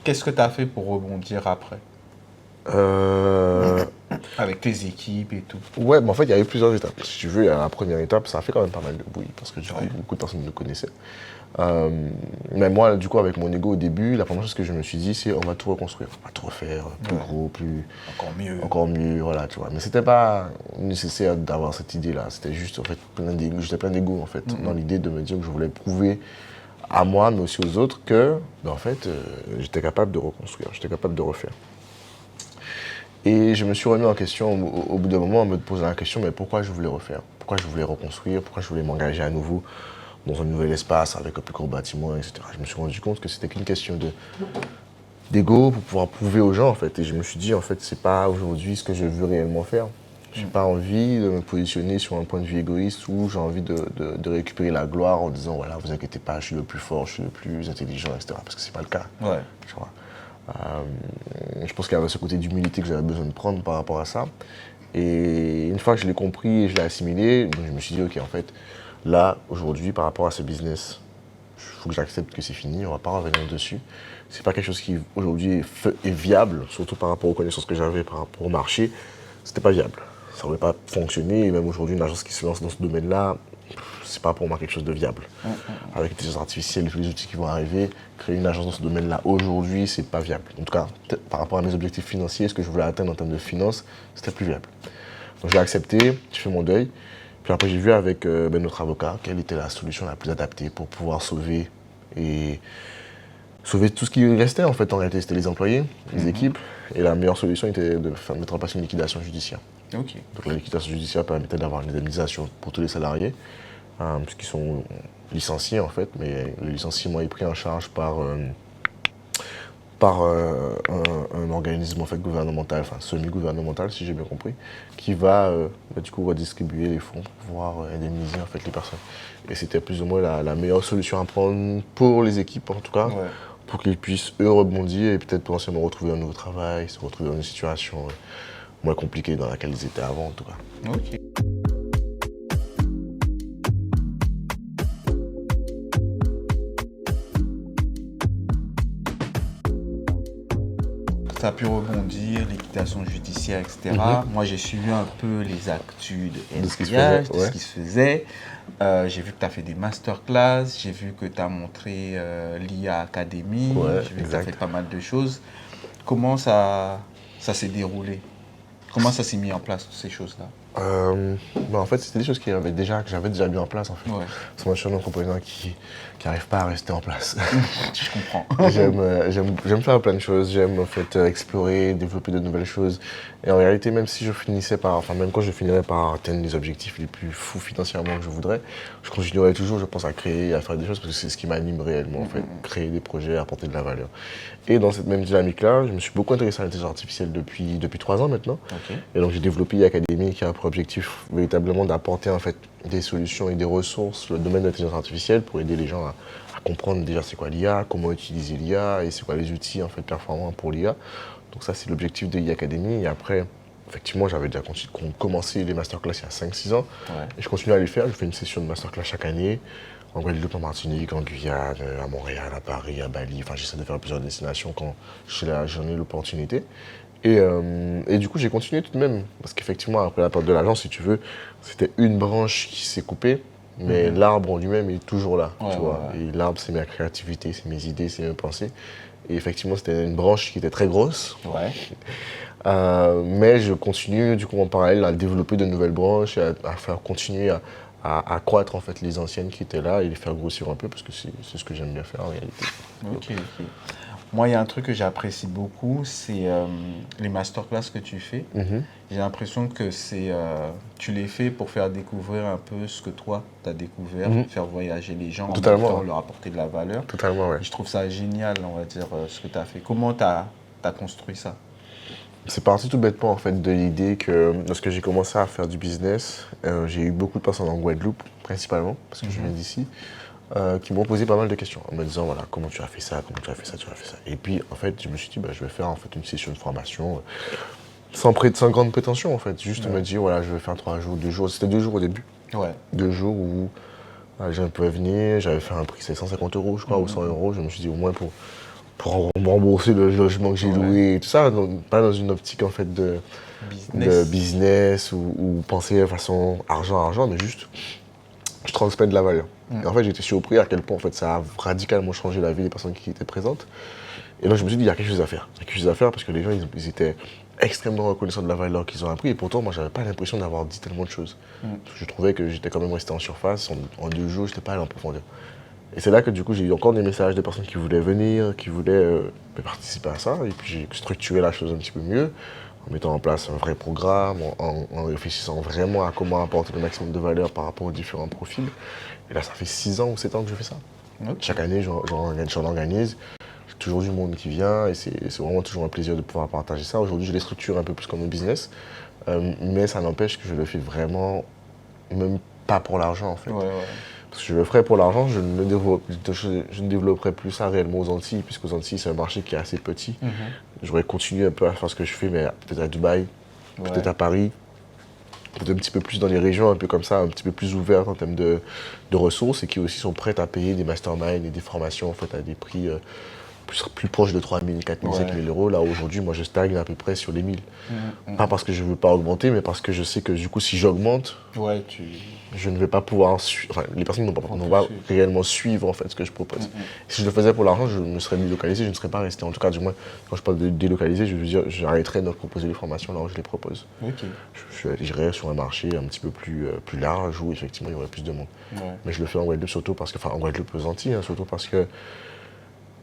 qu'est-ce que tu as fait pour rebondir après avec tes équipes et tout? Ouais, mais en fait, il y a eu plusieurs étapes. Si tu veux, la première étape, ça a fait quand même pas mal de bruit parce que du coup, beaucoup de personnes me connaissaient. Mais moi, du coup, avec mon ego au début, la première chose que je me suis dit, c'est on va tout reconstruire, on va tout refaire, plus gros, plus... Encore mieux, voilà, tu vois. Mais c'était pas nécessaire d'avoir cette idée-là. C'était juste, en fait, j'étais plein d'ego, en fait, dans l'idée de me dire que je voulais prouver à moi, mais aussi aux autres, que, en fait, j'étais capable de reconstruire, j'étais capable de refaire. Et je me suis remis en question au bout d'un moment en me posant la question, mais pourquoi je voulais refaire? Pourquoi je voulais reconstruire? Pourquoi je voulais m'engager à nouveau dans un nouvel espace avec un plus gros bâtiment, etc. Je me suis rendu compte que c'était qu'une question d'ego pour pouvoir prouver aux gens, en fait. Et je me suis dit, en fait, c'est pas aujourd'hui ce que je veux réellement faire. Je n'ai pas envie de me positionner sur un point de vue égoïste où j'ai envie de récupérer la gloire en disant, voilà, vous inquiétez pas, je suis le plus fort, je suis le plus intelligent, etc. Parce que c'est pas le cas. Ouais. Tu vois. Je pense qu'il y avait ce côté d'humilité que j'avais besoin de prendre par rapport à ça. Et une fois que je l'ai compris et je l'ai assimilé, je me suis dit, ok, en fait, là, aujourd'hui, par rapport à ce business, il faut que j'accepte que c'est fini, on ne va pas revenir dessus. Ce n'est pas quelque chose qui, aujourd'hui, est viable, surtout par rapport aux connaissances que j'avais par rapport au marché. Ce n'était pas viable. Ça n'aurait pas fonctionné. Et même aujourd'hui, une agence qui se lance dans ce domaine-là, c'est pas pour moi quelque chose de viable. Avec l'intelligence artificielle et tous les outils qui vont arriver, créer une agence dans ce domaine-là aujourd'hui, c'est pas viable. En tout cas, par rapport à mes objectifs financiers, ce que je voulais atteindre en termes de finances, c'était plus viable. Donc j'ai accepté, j'ai fait mon deuil. Puis après, j'ai vu avec notre avocat quelle était la solution la plus adaptée pour pouvoir sauver tout ce qui restait en fait. En réalité, c'était les employés, les équipes. Et la meilleure solution était de mettre en place une liquidation judiciaire. Ok. Donc la liquidation judiciaire permettait d'avoir une indemnisation pour tous les salariés, puisqu'ils sont licenciés en fait, mais le licenciement est pris en charge par un organisme en fait gouvernemental, enfin semi-gouvernemental si j'ai bien compris, qui va du coup redistribuer les fonds pour pouvoir indemniser en fait les personnes. Et c'était plus ou moins la meilleure solution à prendre pour les équipes en tout cas, pour qu'ils puissent eux rebondir et peut-être potentiellement retrouver un nouveau travail, se retrouver dans une situation moins compliquée dans laquelle ils étaient avant en tout cas. Ok. Tu as pu rebondir, liquidation judiciaire, etc. Moi, j'ai suivi un peu les actus de ce qui se NPH, faisait, de ce qui se faisait. J'ai vu que tu as fait des masterclass, j'ai vu que tu as montré l'IA Academy, j'ai vu que tu as fait pas mal de choses. Comment ça s'est déroulé? Comment ça s'est mis en place, toutes ces choses-là? En fait, c'était des choses que j'avais déjà mis en place en fait. Parce que moi, je suis un entrepreneur qui n'arrive pas à rester en place. Je comprends. J'aime faire plein de choses, j'aime en fait explorer, développer de nouvelles choses. Et en réalité, même si je finissais même quand je finirais par atteindre les objectifs les plus fous financièrement que je voudrais, je continuerai toujours, je pense, à créer, à faire des choses parce que c'est ce qui m'anime réellement en fait, créer des projets, apporter de la valeur. Et dans cette même dynamique-là, je me suis beaucoup intéressé à l'intelligence artificielle depuis 3 ans maintenant. Et donc j'ai développé l'Académie qui a pour objectif véritablement d'apporter en fait des solutions et des ressources sur le domaine de l'intelligence artificielle pour aider les gens à comprendre déjà c'est quoi l'IA, comment utiliser l'IA et c'est quoi les outils en fait performants pour l'IA. Donc ça c'est l'objectif de l'Académie. Et après, effectivement, j'avais déjà commencé les masterclass il y a 5-6 ans. Et je continue à les faire. Je fais une session de masterclass chaque année. En Guadeloupe, en Martinique, en Guyane, à Montréal, à Paris, à Bali. Enfin, j'essaie de faire plusieurs destinations quand j'en ai l'opportunité. Et du coup, j'ai continué tout de même. Parce qu'effectivement, après la période de l'agence, si tu veux, c'était une branche qui s'est coupée. Mais l'arbre en lui-même est toujours là, Ouais, tu ouais, vois. ouais. Et l'arbre, c'est ma créativité, c'est mes idées, c'est mes pensées. Et effectivement, c'était une branche qui était très grosse. Ouais. Mais je continue, du coup, en parallèle, à développer de nouvelles branches, et à faire continuer à croître, en fait, les anciennes qui étaient là et les faire grossir un peu, parce que c'est ce que j'aime bien faire, en réalité. Ok, ok. Moi, il y a un truc que j'apprécie beaucoup, c'est les masterclass que tu fais. Mhm. J'ai l'impression que tu les fais pour faire découvrir un peu ce que toi, tu as découvert, Mhm. faire voyager les gens, en même Totalement, temps hein. leur apporter de la valeur. Totalement, ouais. Et je trouve ça génial, on va dire, ce que tu as fait. Comment tu as construit ça? C'est parti tout bêtement en fait de l'idée que lorsque j'ai commencé à faire du business, j'ai eu beaucoup de personnes en Guadeloupe principalement, parce que je viens d'ici, qui m'ont posé pas mal de questions en me disant voilà comment tu as fait ça, comment tu as fait ça, tu as fait ça. Et puis en fait je me suis dit bah, je vais faire en fait une session de formation sans grande prétention en fait, juste me dire voilà je vais faire 3 jours, 2 jours, c'était 2 jours au début, Ouais. 2 jours où les gens pouvaient venir, j'avais fait un prix c'est 150 euros je crois ou 100 euros, je me suis dit au moins pour me rembourser le logement que j'ai Ouais. loué et tout ça, donc, pas dans une optique en fait de Business. business ou penser de façon argent, mais juste je transmets de la valeur. Et en fait, j'étais surpris à quel point en fait, ça a radicalement changé la vie des personnes qui étaient présentes. Et donc, je me suis dit, il y a quelque chose à faire. Il y a quelque chose à faire parce que les gens, ils étaient extrêmement reconnaissants de la valeur qu'ils ont appris. Et pourtant, moi, j'avais pas l'impression d'avoir dit tellement de choses. Je trouvais que j'étais quand même resté en surface. En 2 jours, je n'étais pas allé en profondeur. Et c'est là que du coup, j'ai eu encore des messages de personnes qui voulaient venir, qui voulaient participer à ça. Et puis, j'ai structuré la chose un petit peu mieux en mettant en place un vrai programme, en réfléchissant vraiment à comment apporter le maximum de valeur par rapport aux différents profils. Et là, ça fait 6 ans ou 7 ans que je fais ça. Ok. Chaque année, j'en organise. J'ai toujours du monde qui vient et c'est vraiment toujours un plaisir de pouvoir partager ça. Aujourd'hui, je les structure un peu plus comme un business, mais ça n'empêche que je le fais vraiment, même pas pour l'argent en fait. Ouais, ouais. Parce que je le ferais pour l'argent, je ne développerai plus ça réellement aux Antilles, puisqu'aux Antilles, c'est un marché qui est assez petit. J'aurais continué un peu à faire ce que je fais, mais peut-être à Dubaï, peut-être Ouais. à Paris, peut-être un petit peu plus dans les régions un peu comme ça, un petit peu plus ouvertes en termes de ressources et qui aussi sont prêtes à payer des masterminds et des formations en fait, à des prix plus proches de 3 000, 4 000, Ouais. 5 000 euros. Là, aujourd'hui, moi, je stagne à peu près sur les 1 000. Pas parce que je ne veux pas augmenter, mais parce que je sais que du coup, si j'augmente, Ouais, je ne vais pas pouvoir suivre. Enfin, les personnes ne vont te pas suivre. réellement suivre en fait ce que je propose. Si je le faisais pour l'argent, je me serais délocalisé, je ne serais pas resté. En tout cas, du moins, quand je parle de délocaliser, je veux dire, j'arrêterais de proposer les formations là où je les propose. Ok. J'irais sur un marché un petit peu plus large où effectivement il y aurait plus de monde. Ouais. Mais je le fais en Guadeloupe surtout parce que, enfin en Guadeloupe aux Antilles, hein, surtout parce que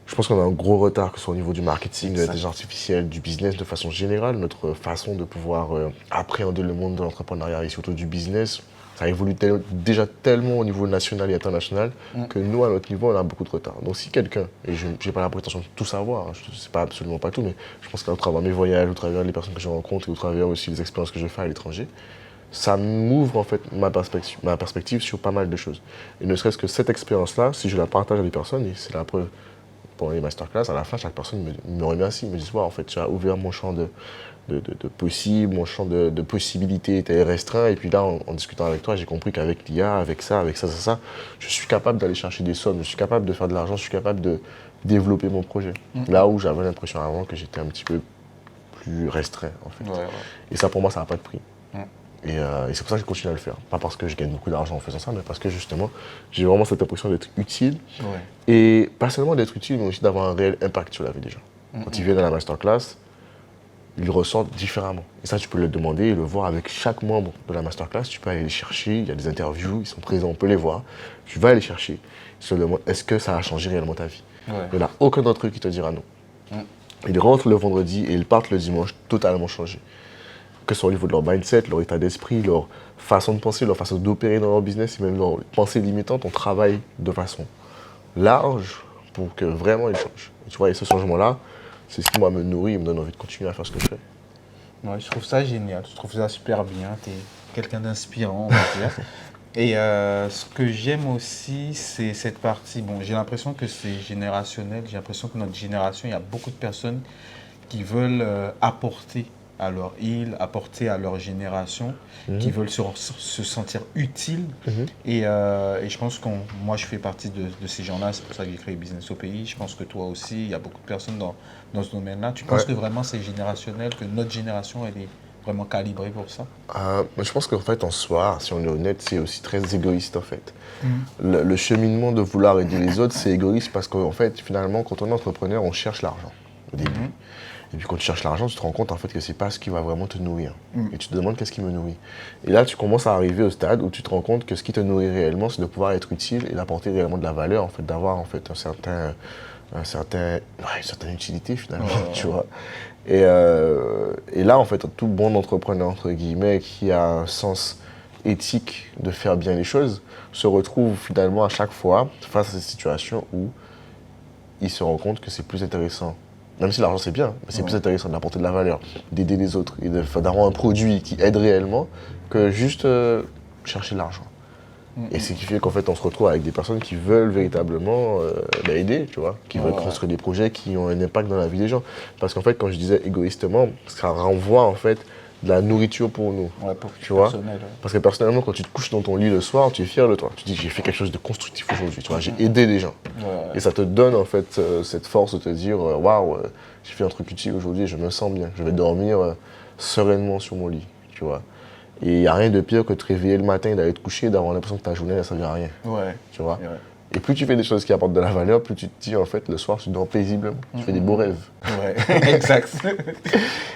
je pense qu'on a un gros retard, que ce soit au niveau du marketing, de Exact. l'intelligence artificielle, du business de façon générale. Notre façon de pouvoir appréhender le monde de l'entrepreneuriat et surtout du business, ça évolue déjà tellement au niveau national et international que nous, à notre niveau, on a beaucoup de retard. Donc si quelqu'un, et je n'ai pas la prétention de tout savoir, hein, je ne sais pas absolument pas tout, mais je pense qu'au travers mes voyages, au travers les personnes que je rencontre et au travers aussi les expériences que je fais à l'étranger, ça m'ouvre en fait ma perspective sur pas mal de choses. Et ne serait-ce que cette expérience-là, si je la partage à des personnes, et c'est la preuve pendant les masterclass, à la fin, chaque personne me remercie, me dit ouais, en fait, tu as ouvert mon champ de possibles, mon champ de possibilités était restreint. Et puis là, en discutant avec toi, j'ai compris qu'avec l'IA, avec ça, je suis capable d'aller chercher des sommes, je suis capable de faire de l'argent, je suis capable de développer mon projet. Là où j'avais l'impression avant que j'étais un petit peu plus restreint, en fait. Ouais, ouais. Et ça, pour moi, ça n'a pas de prix. Mm. Et c'est pour ça que je continue à le faire. Pas parce que je gagne beaucoup d'argent en faisant ça, mais parce que justement, j'ai vraiment cette impression d'être utile. Ouais. Et pas seulement d'être utile, mais aussi d'avoir un réel impact sur la vie des gens. Quand ils viennent à la masterclass, ils ressortent différemment. Et ça, tu peux le demander et le voir avec chaque membre de la masterclass. Tu peux aller les chercher, il y a des interviews, ils sont présents, on peut les voir. Tu vas les chercher. Ils se demandent, est-ce que ça a changé réellement ta vie? Ouais. Il n'y en a aucun d'entre eux qui te dira non. Ils rentrent le vendredi et ils partent le dimanche totalement changés. Que ce soit au niveau de leur mindset, leur état d'esprit, leur façon de penser, leur façon d'opérer dans leur business et même leur pensée limitante, on travaille de façon large pour que vraiment ils changent. Et tu vois, et ce changement-là, c'est ce qui moi me nourrit et me donne envie de continuer à faire ce que je fais. Ouais, je trouve ça génial, je trouve ça super bien. Tu es quelqu'un d'inspirant, on va dire. Et ce que j'aime aussi, c'est cette partie. Bon, j'ai l'impression que c'est générationnel. J'ai l'impression que notre génération, il y a beaucoup de personnes qui veulent apporter à leur île, apporter à leur génération, qui veulent se sentir utiles. Et je pense que moi, je fais partie de ces gens-là. C'est pour ça que j'ai créé Business au pays. Je pense que toi aussi, il y a beaucoup de personnes dans ce domaine-là. Tu penses que vraiment c'est générationnel, que notre génération, elle est vraiment calibrée pour ça? Mais je pense qu'en fait, en soi, si on est honnête, c'est aussi très égoïste en fait. Le cheminement de vouloir aider les autres, c'est égoïste parce qu'en fait, finalement, quand on est entrepreneur, on cherche l'argent au début. Et puis quand tu cherches l'argent, tu te rends compte en fait que c'est pas ce qui va vraiment te nourrir. Et tu te demandes qu'est-ce qui me nourrit. Et là, tu commences à arriver au stade où tu te rends compte que ce qui te nourrit réellement, c'est de pouvoir être utile et d'apporter réellement de la valeur, en fait, d'avoir en fait une certaine utilité finalement, tu vois. Et là, en fait, tout bon entrepreneur, entre guillemets, qui a un sens éthique de faire bien les choses, se retrouve finalement à chaque fois face à cette situation où il se rend compte que c'est plus intéressant. Même si l'argent c'est bien, mais c'est plus intéressant d'apporter de la valeur, d'aider les autres et d'avoir un produit qui aide réellement que juste chercher de l'argent. Et c'est ce qui fait qu'en fait on se retrouve avec des personnes qui veulent véritablement aider, tu vois, qui veulent construire des projets qui ont un impact dans la vie des gens. Parce qu'en fait, quand je disais égoïstement, ça renvoie en fait de la nourriture pour nous, tu vois. Parce que personnellement, quand tu te couches dans ton lit le soir, tu es fier de toi. Tu dis j'ai fait quelque chose de constructif aujourd'hui, tu vois, j'ai aidé des gens. Et ça te donne en fait cette force de te dire waouh, j'ai fait un truc utile aujourd'hui, je me sens bien, je vais dormir sereinement sur mon lit, tu vois. Et il n'y a rien de pire que de te réveiller le matin, d'aller te coucher et d'avoir l'impression que ta journée ne servait à rien. Tu vois. Et plus tu fais des choses qui apportent de la valeur, plus tu te dis en fait le soir tu dors paisiblement, tu fais des beaux rêves. Exact.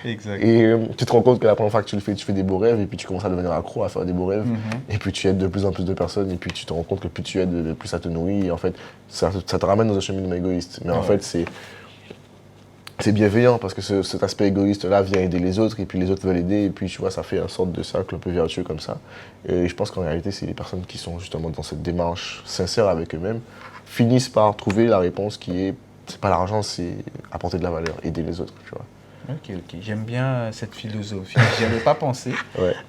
Et tu te rends compte que la première fois que tu le fais, tu fais des beaux rêves et puis tu commences à devenir accro à faire des beaux rêves. Et puis tu aides de plus en plus de personnes et puis tu te rends compte que plus tu aides, plus ça te nourrit. Et en fait, ça te ramène dans un cheminement égoïste. Mais en fait, c'est bienveillant parce que cet aspect égoïste-là vient aider les autres et puis les autres veulent aider et puis tu vois, ça fait une sorte de cercle un peu vertueux comme ça. Et je pense qu'en réalité, c'est les personnes qui sont justement dans cette démarche sincère avec eux-mêmes finissent par trouver la réponse qui est, c'est pas l'argent, c'est apporter de la valeur, aider les autres, tu vois. Ok. J'aime bien cette philosophie. J'y avais pas pensé.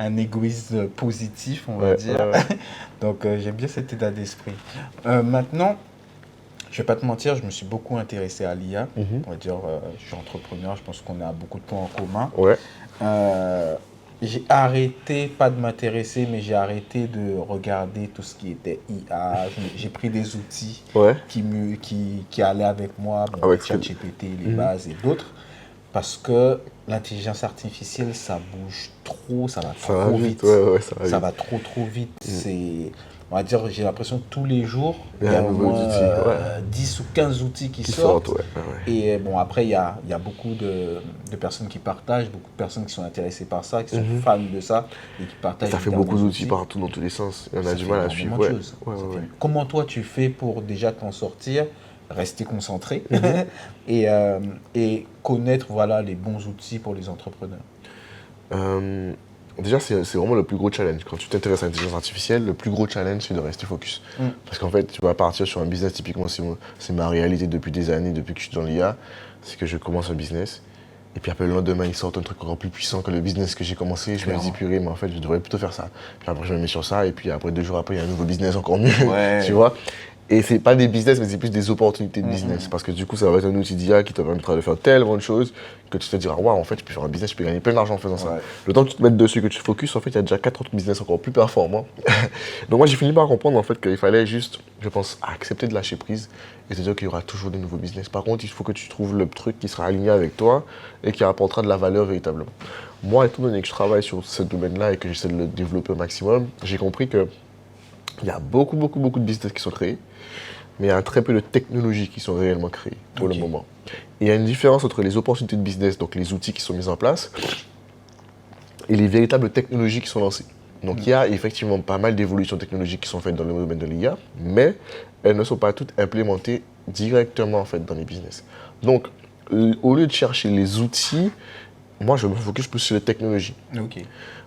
Un égoïsme positif, on va dire. Donc j'aime bien cet état d'esprit. Maintenant, je vais pas te mentir, je me suis beaucoup intéressé à l'IA. On va dire, je suis entrepreneur, je pense qu'on a beaucoup de points en commun. J'ai arrêté, pas de m'intéresser, mais j'ai arrêté de regarder tout ce qui était IA. J'ai pris des outils qui allaient avec moi, ChatGPT, les bases et d'autres. Parce que l'intelligence artificielle, ça bouge trop, ça va trop vite. Ça va trop vite. On va dire, j'ai l'impression que tous les jours, il y a au moins 10 ou 15 outils qui sortent. Et bon, après, il y a beaucoup de personnes qui partagent, beaucoup de personnes qui sont intéressées par ça, qui sont fans de ça et qui partagent. Ça fait beaucoup d'outils partout dans tous les sens. Il y en a du mal à suivre. Comment toi, tu fais pour déjà t'en sortir, rester concentré et connaître les bons outils pour les entrepreneurs? Déjà, c'est vraiment le plus gros challenge. Quand tu t'intéresses à l'intelligence artificielle, le plus gros challenge, c'est de rester focus. Parce qu'en fait, tu vas partir sur un business, typiquement, c'est ma réalité depuis des années, depuis que je suis dans l'IA, c'est que je commence un business. Et puis après, le lendemain, ils sortent un truc encore plus puissant que le business que j'ai commencé. Je me dis, purée, mais en fait, je devrais plutôt faire ça. Puis après, je me mets sur ça. Et puis après, 2 jours après, il y a un nouveau business encore mieux. Tu vois. Et c'est pas des business, mais c'est plus des opportunités de business. Parce que du coup, ça va être un outil d'IA qui te permettra de faire tellement de choses que tu te diras, waouh, en fait, je peux faire un business, je peux gagner plein d'argent en faisant ça. Le temps que tu te mettes dessus, que tu te focuses, en fait, il y a déjà 4 autres business encore plus performants. Donc moi, j'ai fini par comprendre en fait qu'il fallait juste, je pense, accepter de lâcher prise et te dire qu'il y aura toujours de nouveaux business. Par contre, il faut que tu trouves le truc qui sera aligné avec toi et qui apportera de la valeur véritablement. Moi, étant donné que je travaille sur ce domaine-là et que j'essaie de le développer au maximum, j'ai compris que il y a beaucoup de business qui sont créés, mais il y a très peu de technologies qui sont réellement créées pour le moment. Et il y a une différence entre les opportunités de business, donc les outils qui sont mis en place, et les véritables technologies qui sont lancées. Donc il y a effectivement pas mal d'évolutions technologiques qui sont faites dans le domaine de l'IA, mais elles ne sont pas toutes implémentées directement en fait dans les business. Donc au lieu de chercher les outils, moi je me focus plus sur les technologies.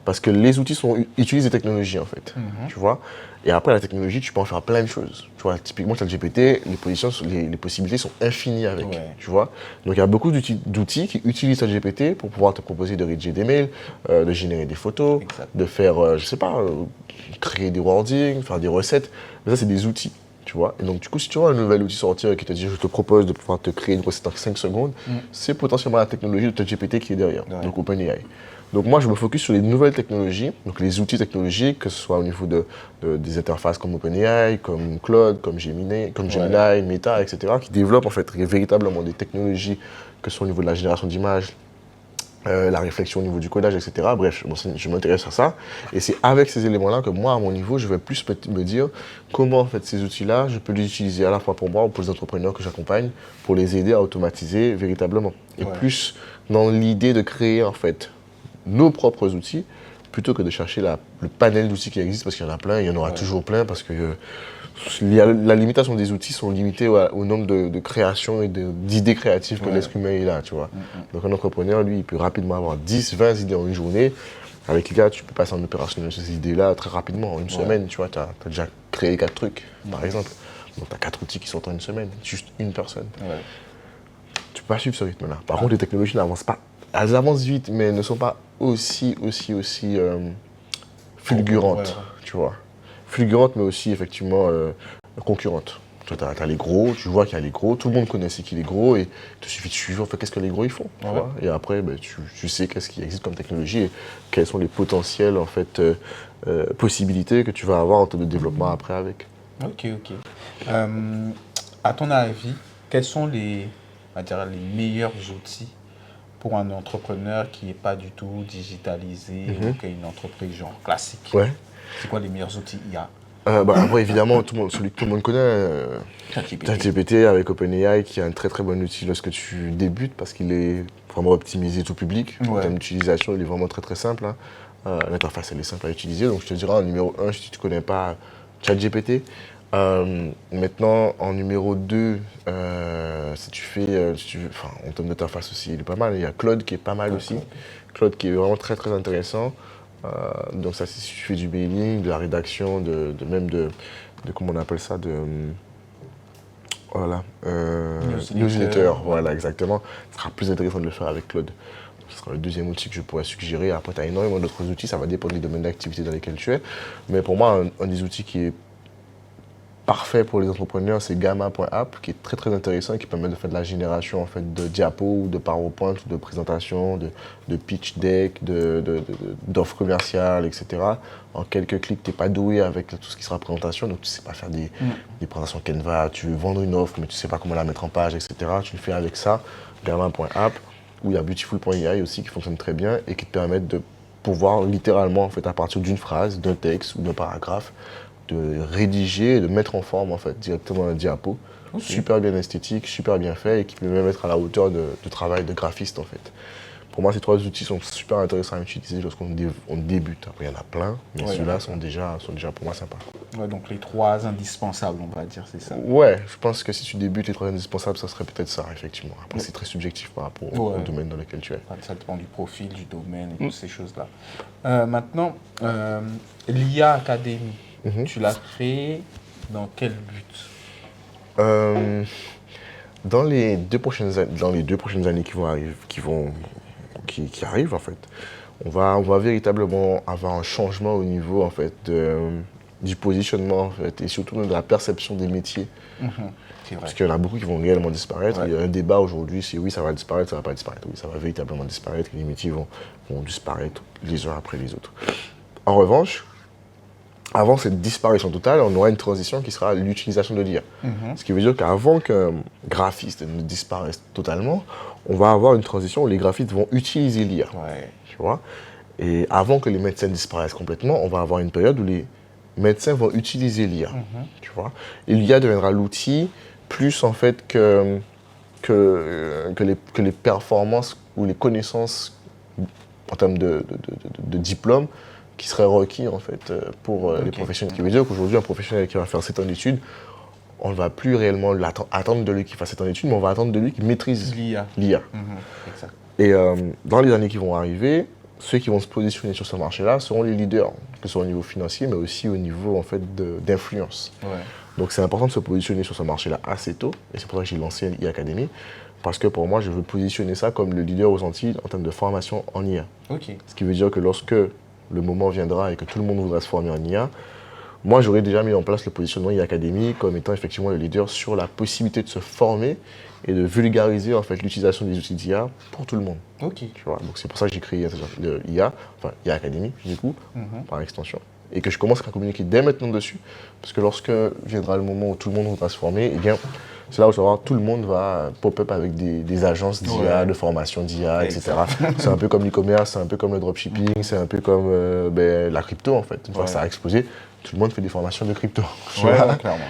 Parce que les outils utilisent des technologies en fait, tu vois. Et après la technologie, tu peux en faire plein de choses. Tu vois, typiquement ChatGPT, les possibilités sont infinies avec, tu vois. Donc il y a beaucoup d'outils qui utilisent ChatGPT pour pouvoir te proposer de rédiger des mails, de générer des photos, de faire, je sais pas, créer des wordings, faire des recettes. Mais ça c'est des outils. Tu vois? Et donc, du coup, si tu vois un nouvel outil sortir et qui te dit, je te propose de pouvoir te créer une recette en 5 secondes, c'est potentiellement la technologie de ChatGPT qui est derrière, Ouais. donc OpenAI. Donc, moi, je me focus sur les nouvelles technologies, donc les outils technologiques, que ce soit au niveau des interfaces comme OpenAI, comme Claude, comme Gemini, Meta, etc., qui développent en fait véritablement des technologies, que ce soit au niveau de la génération d'images, la réflexion au niveau du codage, etc. Bref, bon, je m'intéresse à ça. Et c'est avec ces éléments-là que moi, à mon niveau, je vais plus me dire comment, en fait, ces outils-là, je peux les utiliser à la fois pour moi ou pour les entrepreneurs que j'accompagne, pour les aider à automatiser véritablement. Et plus dans l'idée de créer, en fait, nos propres outils, plutôt que de chercher le panel d'outils qui existent, parce qu'il y en a plein, il y en aura toujours plein, parce que la limitation des outils sont limitées au nombre de créations et d'idées créatives que l'être humain est là, tu vois. Donc un entrepreneur, lui, il peut rapidement avoir 10, 20 idées en une journée. Avec l'IA, tu peux passer en opérationnel ces idées-là très rapidement. En une semaine, tu vois, tu as déjà créé 4 trucs, par exemple. Donc tu as 4 outils qui sont en une semaine, juste une personne. Tu peux pas suivre ce rythme-là. Par contre, les technologies n'avancent pas. Elles avancent vite, mais elles ne sont pas aussi fulgurantes, tu vois. Fulgurantes, mais aussi effectivement concurrentes. Tu as les gros, tu vois qu'il y a les gros, tout le monde connaît c'est qui les gros, et il te suffit de suivre en fait, qu'est-ce que les gros ils font. Tu vois, et après, ben, tu sais qu'est-ce qui existe comme technologie et quelles sont les potentielles en fait, possibilités que tu vas avoir en termes de développement après avec. Ok. À ton avis, quels sont on va dire, les meilleurs outils pour un entrepreneur qui n'est pas du tout digitalisé ou qui a une entreprise genre classique? Ouais. C'est quoi les meilleurs outils IA? Après, évidemment, celui que tout le monde connaît, ChatGPT avec OpenAI, qui est un très très bon outil lorsque tu débutes, parce qu'il est vraiment optimisé tout public. En termes d'utilisation, il est vraiment très très simple. Hein. L'interface, elle est simple à utiliser. Donc, je te dirais en numéro 1, si tu ne connais pas ChatGPT. Maintenant, en numéro 2, si tu fais, en termes d'interface aussi, il est pas mal. Il y a Claude qui est pas mal aussi. Claude qui est vraiment très très intéressant. Donc ça, c'est si tu fais du mailing, de la rédaction, même de comment on appelle ça, voilà, newsletter, voilà, exactement. Ce sera plus intéressant de le faire avec Claude. Ce sera le deuxième outil que je pourrais suggérer. Après, tu as énormément d'autres outils, ça va dépendre des domaines d'activité dans lesquels tu es. Mais pour moi, un des outils qui est parfait pour les entrepreneurs, c'est Gamma.app, qui est très très intéressant et qui permet de faire de la génération en fait, de diapos, de PowerPoint, de présentations, de pitch deck, d'offres commerciales, etc. En quelques clics, tu n'es pas doué avec tout ce qui sera présentation, donc tu ne sais pas faire des présentations Canva, tu veux vendre une offre mais tu ne sais pas comment la mettre en page, etc. Tu le fais avec ça, Gamma.app, où il y a Beautiful.ai aussi qui fonctionne très bien et qui te permettent de pouvoir littéralement, en fait, à partir d'une phrase, d'un texte ou d'un paragraphe, de rédiger et de mettre en forme en fait, directement un diapo. Super bien esthétique, super bien fait et qui peut même être à la hauteur de travail de graphiste en fait. Pour moi, ces 3 outils sont super intéressants à utiliser lorsqu'on débute. Après, il y en a plein, mais ceux-là sont déjà pour moi sympas. Ouais, donc les 3 indispensables, on va dire, c'est ça. Ouais, je pense que si tu débutes, les 3 indispensables, ça serait peut-être ça, effectivement. Après, c'est très subjectif par rapport au domaine dans lequel tu es. Ça dépend du profil, du domaine et toutes ces choses-là. Maintenant, l'IA Academy, tu l'as créée dans quel but? Dans les 2 prochaines années qui arrivent en fait, on va véritablement avoir un changement au niveau en fait du positionnement en fait, et surtout de la perception des métiers. Parce qu'il y en a beaucoup qui vont réellement disparaître. Il y a un débat aujourd'hui, c'est oui ça va disparaître, ça va pas disparaître. Oui, ça va véritablement disparaître et les métiers vont disparaître les uns après les autres. En revanche, avant cette disparition totale, on aura une transition qui sera l'utilisation de l'IA. Ce qui veut dire qu'avant qu'un graphiste ne disparaisse totalement, on va avoir une transition où les graphistes vont utiliser l'IA. Tu vois? Et avant que les médecins disparaissent complètement, on va avoir une période où les médecins vont utiliser l'IA. Tu vois? Et l'IA deviendra l'outil plus en fait que les performances ou les connaissances en termes de diplôme qui serait requis en fait pour les professionnels. Ce qui veut dire qu'aujourd'hui, un professionnel qui va faire 7 ans d'études, on ne va plus réellement attendre de lui qu'il fasse 7 ans d'études, mais on va attendre de lui qu'il maîtrise l'IA. Et dans les années qui vont arriver, ceux qui vont se positionner sur ce marché-là seront les leaders, que ce soit au niveau financier, mais aussi au niveau en fait, d'influence. Donc c'est important de se positionner sur ce marché-là assez tôt, et c'est pour ça que j'ai lancé l'IA Academy, parce que pour moi, je veux positionner ça comme le leader aux Antilles en termes de formation en IA. Ce qui veut dire que lorsque le moment viendra et que tout le monde voudra se former en IA, moi, j'aurais déjà mis en place le positionnement IA Academy comme étant effectivement le leader sur la possibilité de se former et de vulgariser en fait l'utilisation des outils d'IA pour tout le monde. Ok. Tu vois, donc c'est pour ça que j'ai créé l'IA, enfin IA Academy du coup, par extension. Et que je commence à communiquer dès maintenant dessus, parce que lorsque viendra le moment où tout le monde voudra se former, eh bien, c'est là où tu vas voir, tout le monde va pop-up avec des agences d'IA, de formation d'IA, etc. C'est un peu comme l'e-commerce, c'est un peu comme le dropshipping, c'est un peu comme la crypto en fait. Une fois que ça a explosé, tout le monde fait des formations de crypto. Tu vois. Clairement.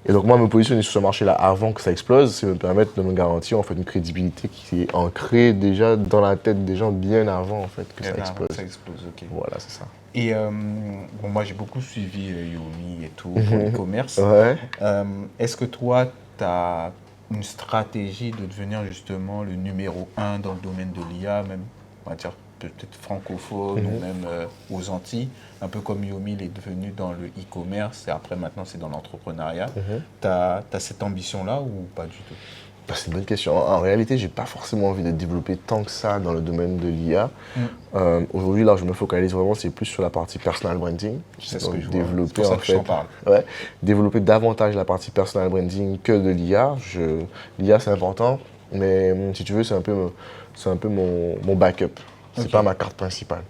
Et donc moi, me positionner sur ce marché-là avant que ça explose, c'est me permettre de me garantir en fait une crédibilité qui est ancrée déjà dans la tête des gens bien avant en fait que ça explose. Ça explose, ok. Voilà, c'est ça. Et bon, moi, j'ai beaucoup suivi Yomi et tout pour l'e-commerce. Ouais. Est-ce que toi, tu as une stratégie de devenir justement le numéro 1 dans le domaine de l'IA, même, on va dire, peut-être francophone ou même aux Antilles, un peu comme Yomi il est devenu dans le e-commerce et après maintenant c'est dans l'entrepreneuriat. Tu as cette ambition-là ou pas du tout? C'est une bonne question. En réalité, j'ai pas forcément envie de développer tant que ça dans le domaine de l'IA. Aujourd'hui, là, je me focalise vraiment, c'est plus sur la partie personal branding. C'est ce que je vois. Développer, c'est pour ça que je t'en parle. Ouais, développer davantage la partie personal branding que de l'IA. L'IA, c'est important, mais si tu veux, c'est un peu mon backup. C'est pas ma carte principale.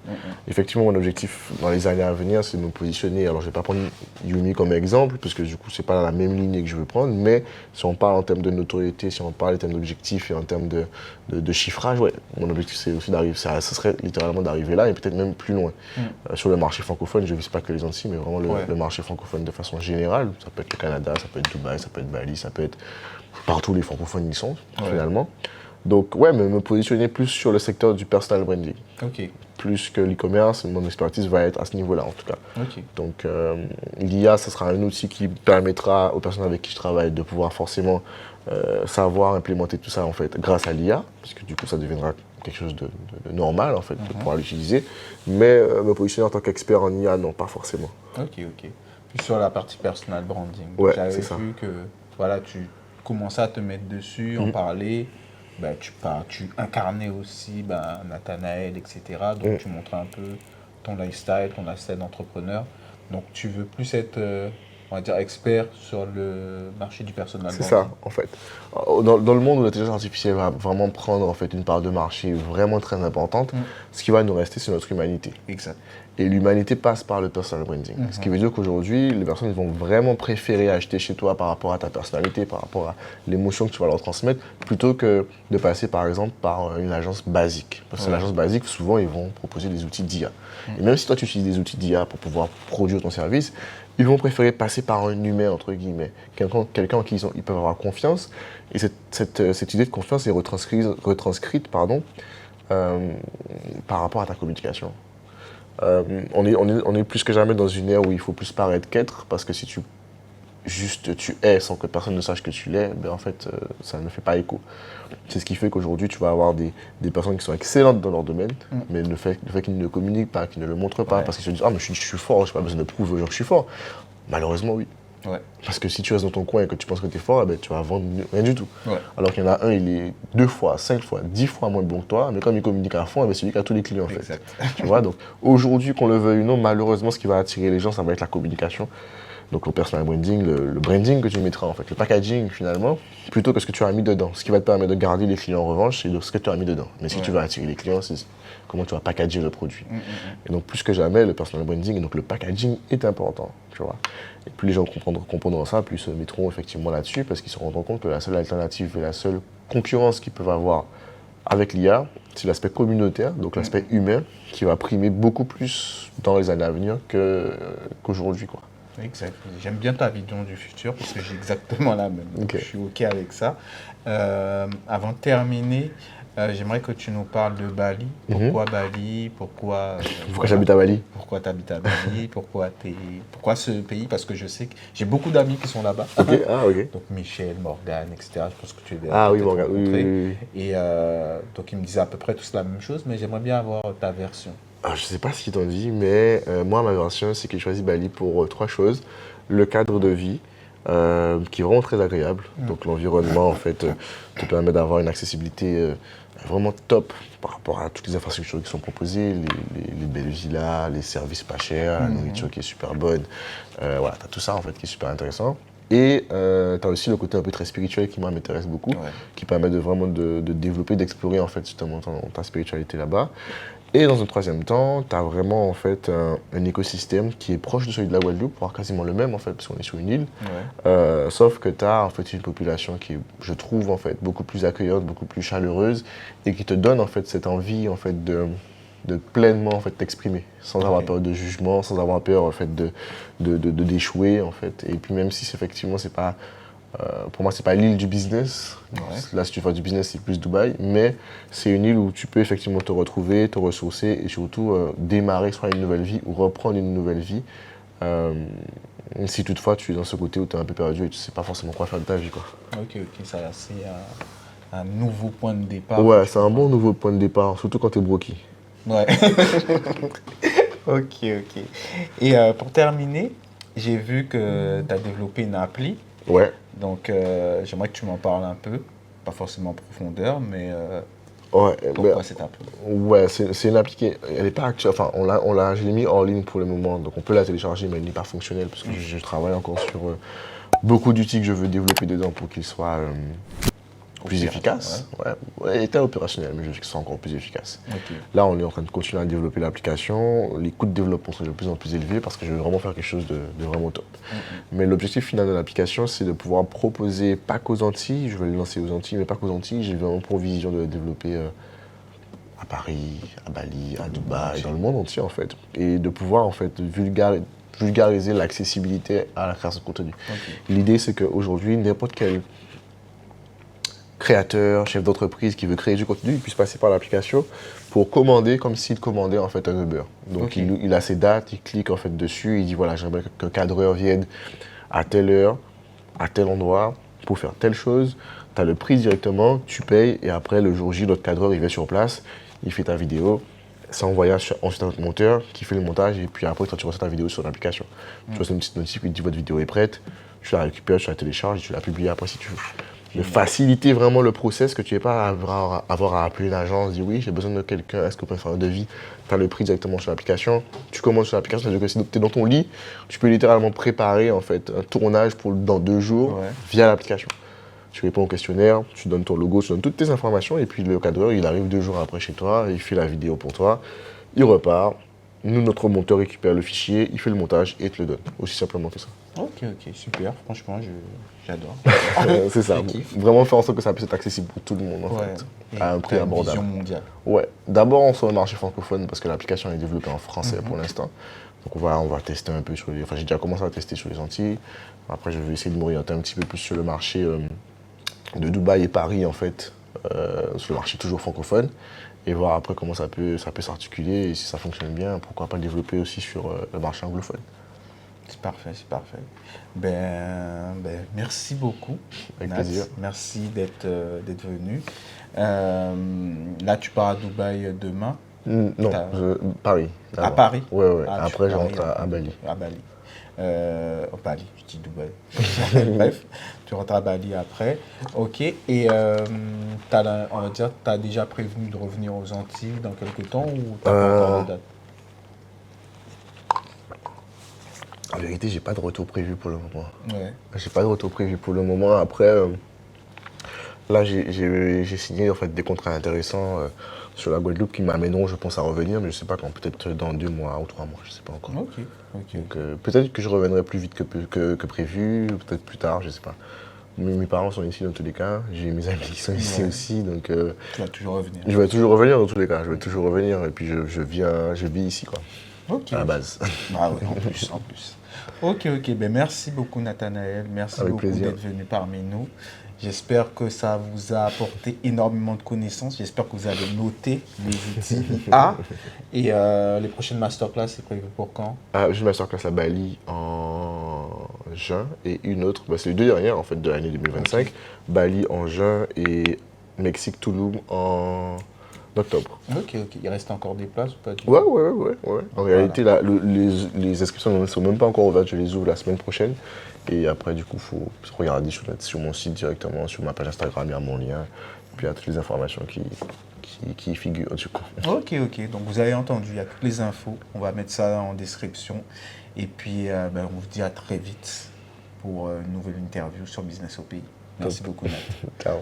Effectivement, mon objectif dans les années à venir, c'est de me positionner. Alors, je vais pas prendre Yumi comme exemple, parce que du coup, c'est pas la même ligne que je veux prendre. Mais si on parle en termes de notoriété, si on parle en termes d'objectifs et en termes de chiffrage, ouais, mon objectif, c'est aussi d'arriver. Ça serait littéralement d'arriver là et peut-être même plus loin. Sur le marché francophone, je ne vise pas que les Antilles, mais vraiment le marché francophone de façon générale. Ça peut être le Canada, ça peut être Dubaï, ça peut être Bali, ça peut être partout où les francophones y sont, finalement. Donc, ouais, me positionner plus sur le secteur du personal branding. Plus que l'e-commerce, mon expertise va être à ce niveau-là, en tout cas. Donc, l'IA, ce sera un outil qui permettra aux personnes avec qui je travaille de pouvoir forcément savoir implémenter tout ça, en fait, grâce à l'IA, parce que du coup, ça deviendra quelque chose de normal, en fait, de pouvoir l'utiliser. Mais me positionner en tant qu'expert en IA, non, pas forcément. Plus sur la partie personal branding. Ouais, j'avais c'est ça. vu que voilà, tu commençais à te mettre dessus, en parler. Tu incarnais aussi Nathanaël, etc. Donc tu montrais un peu ton lifestyle d'entrepreneur. Donc tu veux plus être, on va dire, expert sur le marché du personal branding. C'est ça, en fait. Dans le monde où l'intelligence artificielle va vraiment prendre en fait, une part de marché vraiment très importante, ce qui va nous rester, c'est notre humanité. Exact. Et l'humanité passe par le personal branding. Ce qui veut dire qu'aujourd'hui, les personnes vont vraiment préférer acheter chez toi par rapport à ta personnalité, par rapport à l'émotion que tu vas leur transmettre, plutôt que de passer par exemple par une agence basique. Parce que l'agence basique, souvent, ils vont proposer des outils d'IA. Et même si toi, tu utilises des outils d'IA pour pouvoir produire ton service, ils vont préférer passer par un humain, entre guillemets. Quelqu'un en qui ils peuvent avoir confiance. Et cette idée de confiance est retranscrite par rapport à ta communication. On est plus que jamais dans une ère où il faut plus paraître qu'être, parce que si tu es sans que personne ne sache que tu l'es, en fait, ça ne fait pas écho. C'est ce qui fait qu'aujourd'hui, tu vas avoir des personnes qui sont excellentes dans leur domaine, mais le fait qu'ils ne communiquent pas, qu'ils ne le montrent pas, parce qu'ils se disent « Ah, mais je suis fort, je n'ai pas besoin de prouver aux gens que je suis fort ». Malheureusement, oui. Parce que si tu restes dans ton coin et que tu penses que tu es fort, tu vas vendre rien du tout. Alors qu'il y en a un, il est 2 fois, 5 fois, 10 fois moins bon que toi, mais comme il communique à fond, c'est lui qui a tous les clients en fait. Tu vois, donc aujourd'hui, qu'on le veuille ou non, malheureusement, ce qui va attirer les gens, ça va être la communication. Donc le personal branding, le branding que tu mettras en fait, le packaging finalement, plutôt que ce que tu as mis dedans. Ce qui va te permettre de garder les clients en revanche, c'est ce que tu as mis dedans. Mais si tu veux attirer les clients, c'est comment tu vas packager le produit. Et donc plus que jamais, le personal branding et donc le packaging est important, tu vois. Et plus les gens comprendront ça, plus ils se mettront effectivement là-dessus, parce qu'ils se rendront compte que la seule alternative et la seule concurrence qu'ils peuvent avoir avec l'IA, c'est l'aspect communautaire, donc l'aspect humain, qui va primer beaucoup plus dans les années à venir qu'aujourd'hui, quoi. Exact. J'aime bien ta vision du futur parce que j'ai exactement la même. Donc, je suis OK avec ça. Avant de terminer, j'aimerais que tu nous parles de Bali. Pourquoi Bali? Pourquoi j'habite à Bali? Pourquoi tu habites à Bali? Pourquoi ce pays? Parce que je sais que j'ai beaucoup d'amis qui sont là-bas. Ok. Donc Michel, Morgane, etc. Je pense que tu es Ah oui, Morgane. Oui. Et donc ils me disaient à peu près tous la même chose, mais j'aimerais bien avoir ta version. Je ne sais pas ce qu'ils t'ont dit, mais moi, ma version, c'est que j'ai choisi Bali pour 3 choses. Le cadre de vie, qui est vraiment très agréable. Donc l'environnement, en fait, te permet d'avoir une accessibilité vraiment top par rapport à toutes les infrastructures qui sont proposées, les belles villas, les services pas chers, la nourriture qui est super bonne. Voilà, tu as tout ça en fait qui est super intéressant. Et tu as aussi le côté un peu très spirituel qui moi m'intéresse beaucoup, qui permet de vraiment de développer, d'explorer en fait justement ta spiritualité là-bas. Et dans un troisième temps, tu as vraiment en fait un écosystème qui est proche de celui de la Guadeloupe, voire quasiment le même en fait, parce qu'on est sur une île. Sauf que tu as en fait une population qui est, je trouve en fait, beaucoup plus accueillante, beaucoup plus chaleureuse et qui te donne en fait cette envie en fait de pleinement en fait t'exprimer, sans avoir peur de jugement, sans avoir peur en fait d'échouer en fait. Et puis même si effectivement c'est pas pour moi, c'est pas l'île du business. Là, si tu fais du business, c'est plus Dubaï. Mais c'est une île où tu peux effectivement te retrouver, te ressourcer et surtout démarrer soit une nouvelle vie ou reprendre une nouvelle vie. Si toutefois tu es dans ce côté où tu es un peu perdu et tu sais pas forcément quoi faire de ta vie, quoi. Ok, ça c'est un nouveau point de départ. Ouais, c'est un bon nouveau point de départ, surtout quand tu es broki. Ouais. Ok. Et pour terminer, j'ai vu que tu as développé une appli. Ouais. Donc, j'aimerais que tu m'en parles un peu, pas forcément en profondeur, mais pourquoi cette appli? Ouais, c'est une appli qui elle est pas actuelle. Enfin, je l'ai mis en ligne pour le moment, donc on peut la télécharger, mais elle n'est pas fonctionnelle parce que je travaille encore sur beaucoup d'outils que je veux développer dedans pour qu'ils soient plus efficace. Ouais, elle était opérationnelle, mais je veux que ce soit encore plus efficace. Là, on est en train de continuer à développer l'application. Les coûts de développement sont de plus en plus élevés parce que je veux vraiment faire quelque chose de vraiment top. Mais l'objectif final de l'application, c'est de pouvoir proposer, pas qu'aux Antilles, je vais le lancer aux Antilles, mais pas qu'aux Antilles, j'ai vraiment pour vision de le développer à Paris, à Bali, à Dubaï, dans le monde entier en fait. Et de pouvoir en fait vulgariser l'accessibilité à la création de contenu. L'idée, c'est qu'aujourd'hui, n'importe quel créateur, chef d'entreprise qui veut créer du contenu, il puisse passer par l'application pour commander comme s'il commandait en fait un Uber. Donc il a ses dates, il clique en fait dessus, il dit voilà, j'aimerais qu'un cadreur vienne à telle heure, à tel endroit pour faire telle chose. Tu as le prix directement, tu payes et après le jour J, notre cadreur il vient sur place, il fait ta vidéo, c'est envoyé ensuite à notre monteur qui fait le montage et puis après toi tu reçois ta vidéo sur l'application. Tu reçois une petite notification qui dit votre vidéo est prête, tu la récupères, tu la télécharges et tu la publies après si tu veux. De faciliter vraiment le process, que tu n'aies pas à avoir à appeler l'agence, dire oui, j'ai besoin de quelqu'un, est-ce que vous pouvez faire un devis? Tu as le prix directement sur l'application, tu commandes sur l'application, c'est-à-dire que si tu es dans ton lit, tu peux littéralement préparer en fait, un tournage pour dans 2 jours via l'application. Tu réponds au questionnaire, tu donnes ton logo, tu donnes toutes tes informations et puis le cadreur, il arrive 2 jours après chez toi, il fait la vidéo pour toi, il repart. Nous, notre monteur récupère le fichier, il fait le montage et te le donne. Aussi simplement que ça. Ok, super. Franchement, j'adore. C'est ça. Vraiment faire en sorte que ça puisse être accessible pour tout le monde, en fait. À un prix abordable. Vision mondiale. Ouais. D'abord, on sur le marché francophone parce que l'application est développée en français pour l'instant. Donc, on va tester un peu sur les... Enfin, j'ai déjà commencé à tester sur les Antilles. Après, je vais essayer de m'orienter un petit peu plus sur le marché de Dubaï et Paris, en fait. Sur le marché toujours francophone. Et voir après comment ça peut s'articuler et si ça fonctionne bien, pourquoi pas le développer aussi sur le marché anglophone. C'est parfait. Merci beaucoup. Avec plaisir. Merci d'être venu. Là, tu pars à Dubaï demain? Non, Paris. À Paris? Ouais. Après, je rentre à Bali. À Bali. Bali, je dis Dubaï. Bref, tu rentres à Bali après. Ok. Et on va dire, tu as déjà prévenu de revenir aux Antilles dans quelques temps ou tu n'as pas encore de date? En vérité, j'ai pas de retour prévu pour le moment. Ouais. J'ai pas de retour prévu pour le moment. Après, là, j'ai signé en fait, des contrats intéressants sur la Guadeloupe qui m'amèneront, je pense, à revenir, mais je sais pas quand, peut-être dans 2 mois ou 3 mois, je sais pas encore. Ok. Donc peut-être que je reviendrai plus vite que prévu, ou peut-être plus tard, je sais pas. Mes parents sont ici dans tous les cas, j'ai mes amis qui sont ici aussi, donc... Tu vas toujours revenir. Je vais toujours revenir dans tous les cas, je vais toujours revenir, et puis je vis ici, quoi. Ok. À la base. Ah ouais, en plus. Ok. Ben, merci beaucoup, Nathanaël. Merci Avec beaucoup plaisir. d'être venu parmi nous. J'espère que ça vous a apporté énormément de connaissances. J'espère que vous allez noter les outils IA. Et les prochaines masterclass, c'est prévu pour quand? J'ai une masterclass à Bali en juin et une autre, c'est les 2 dernières en fait de l'année 2025. Okay. Bali en juin et Mexique, Tulum en octobre. Ok. Il reste encore des places ou pas du tout? Ouais. En réalité, là, les inscriptions ne sont même pas encore ouvertes, je les ouvre la semaine prochaine. Et après, du coup, il faut regarder sur mon site directement, sur ma page Instagram, il y a mon lien. puis il y a toutes les informations qui y figurent du coup. Ok, donc vous avez entendu, il y a toutes les infos, on va mettre ça en description. Et puis on vous dit à très vite pour une nouvelle interview sur Business au pays. Merci beaucoup, Nat. Ciao.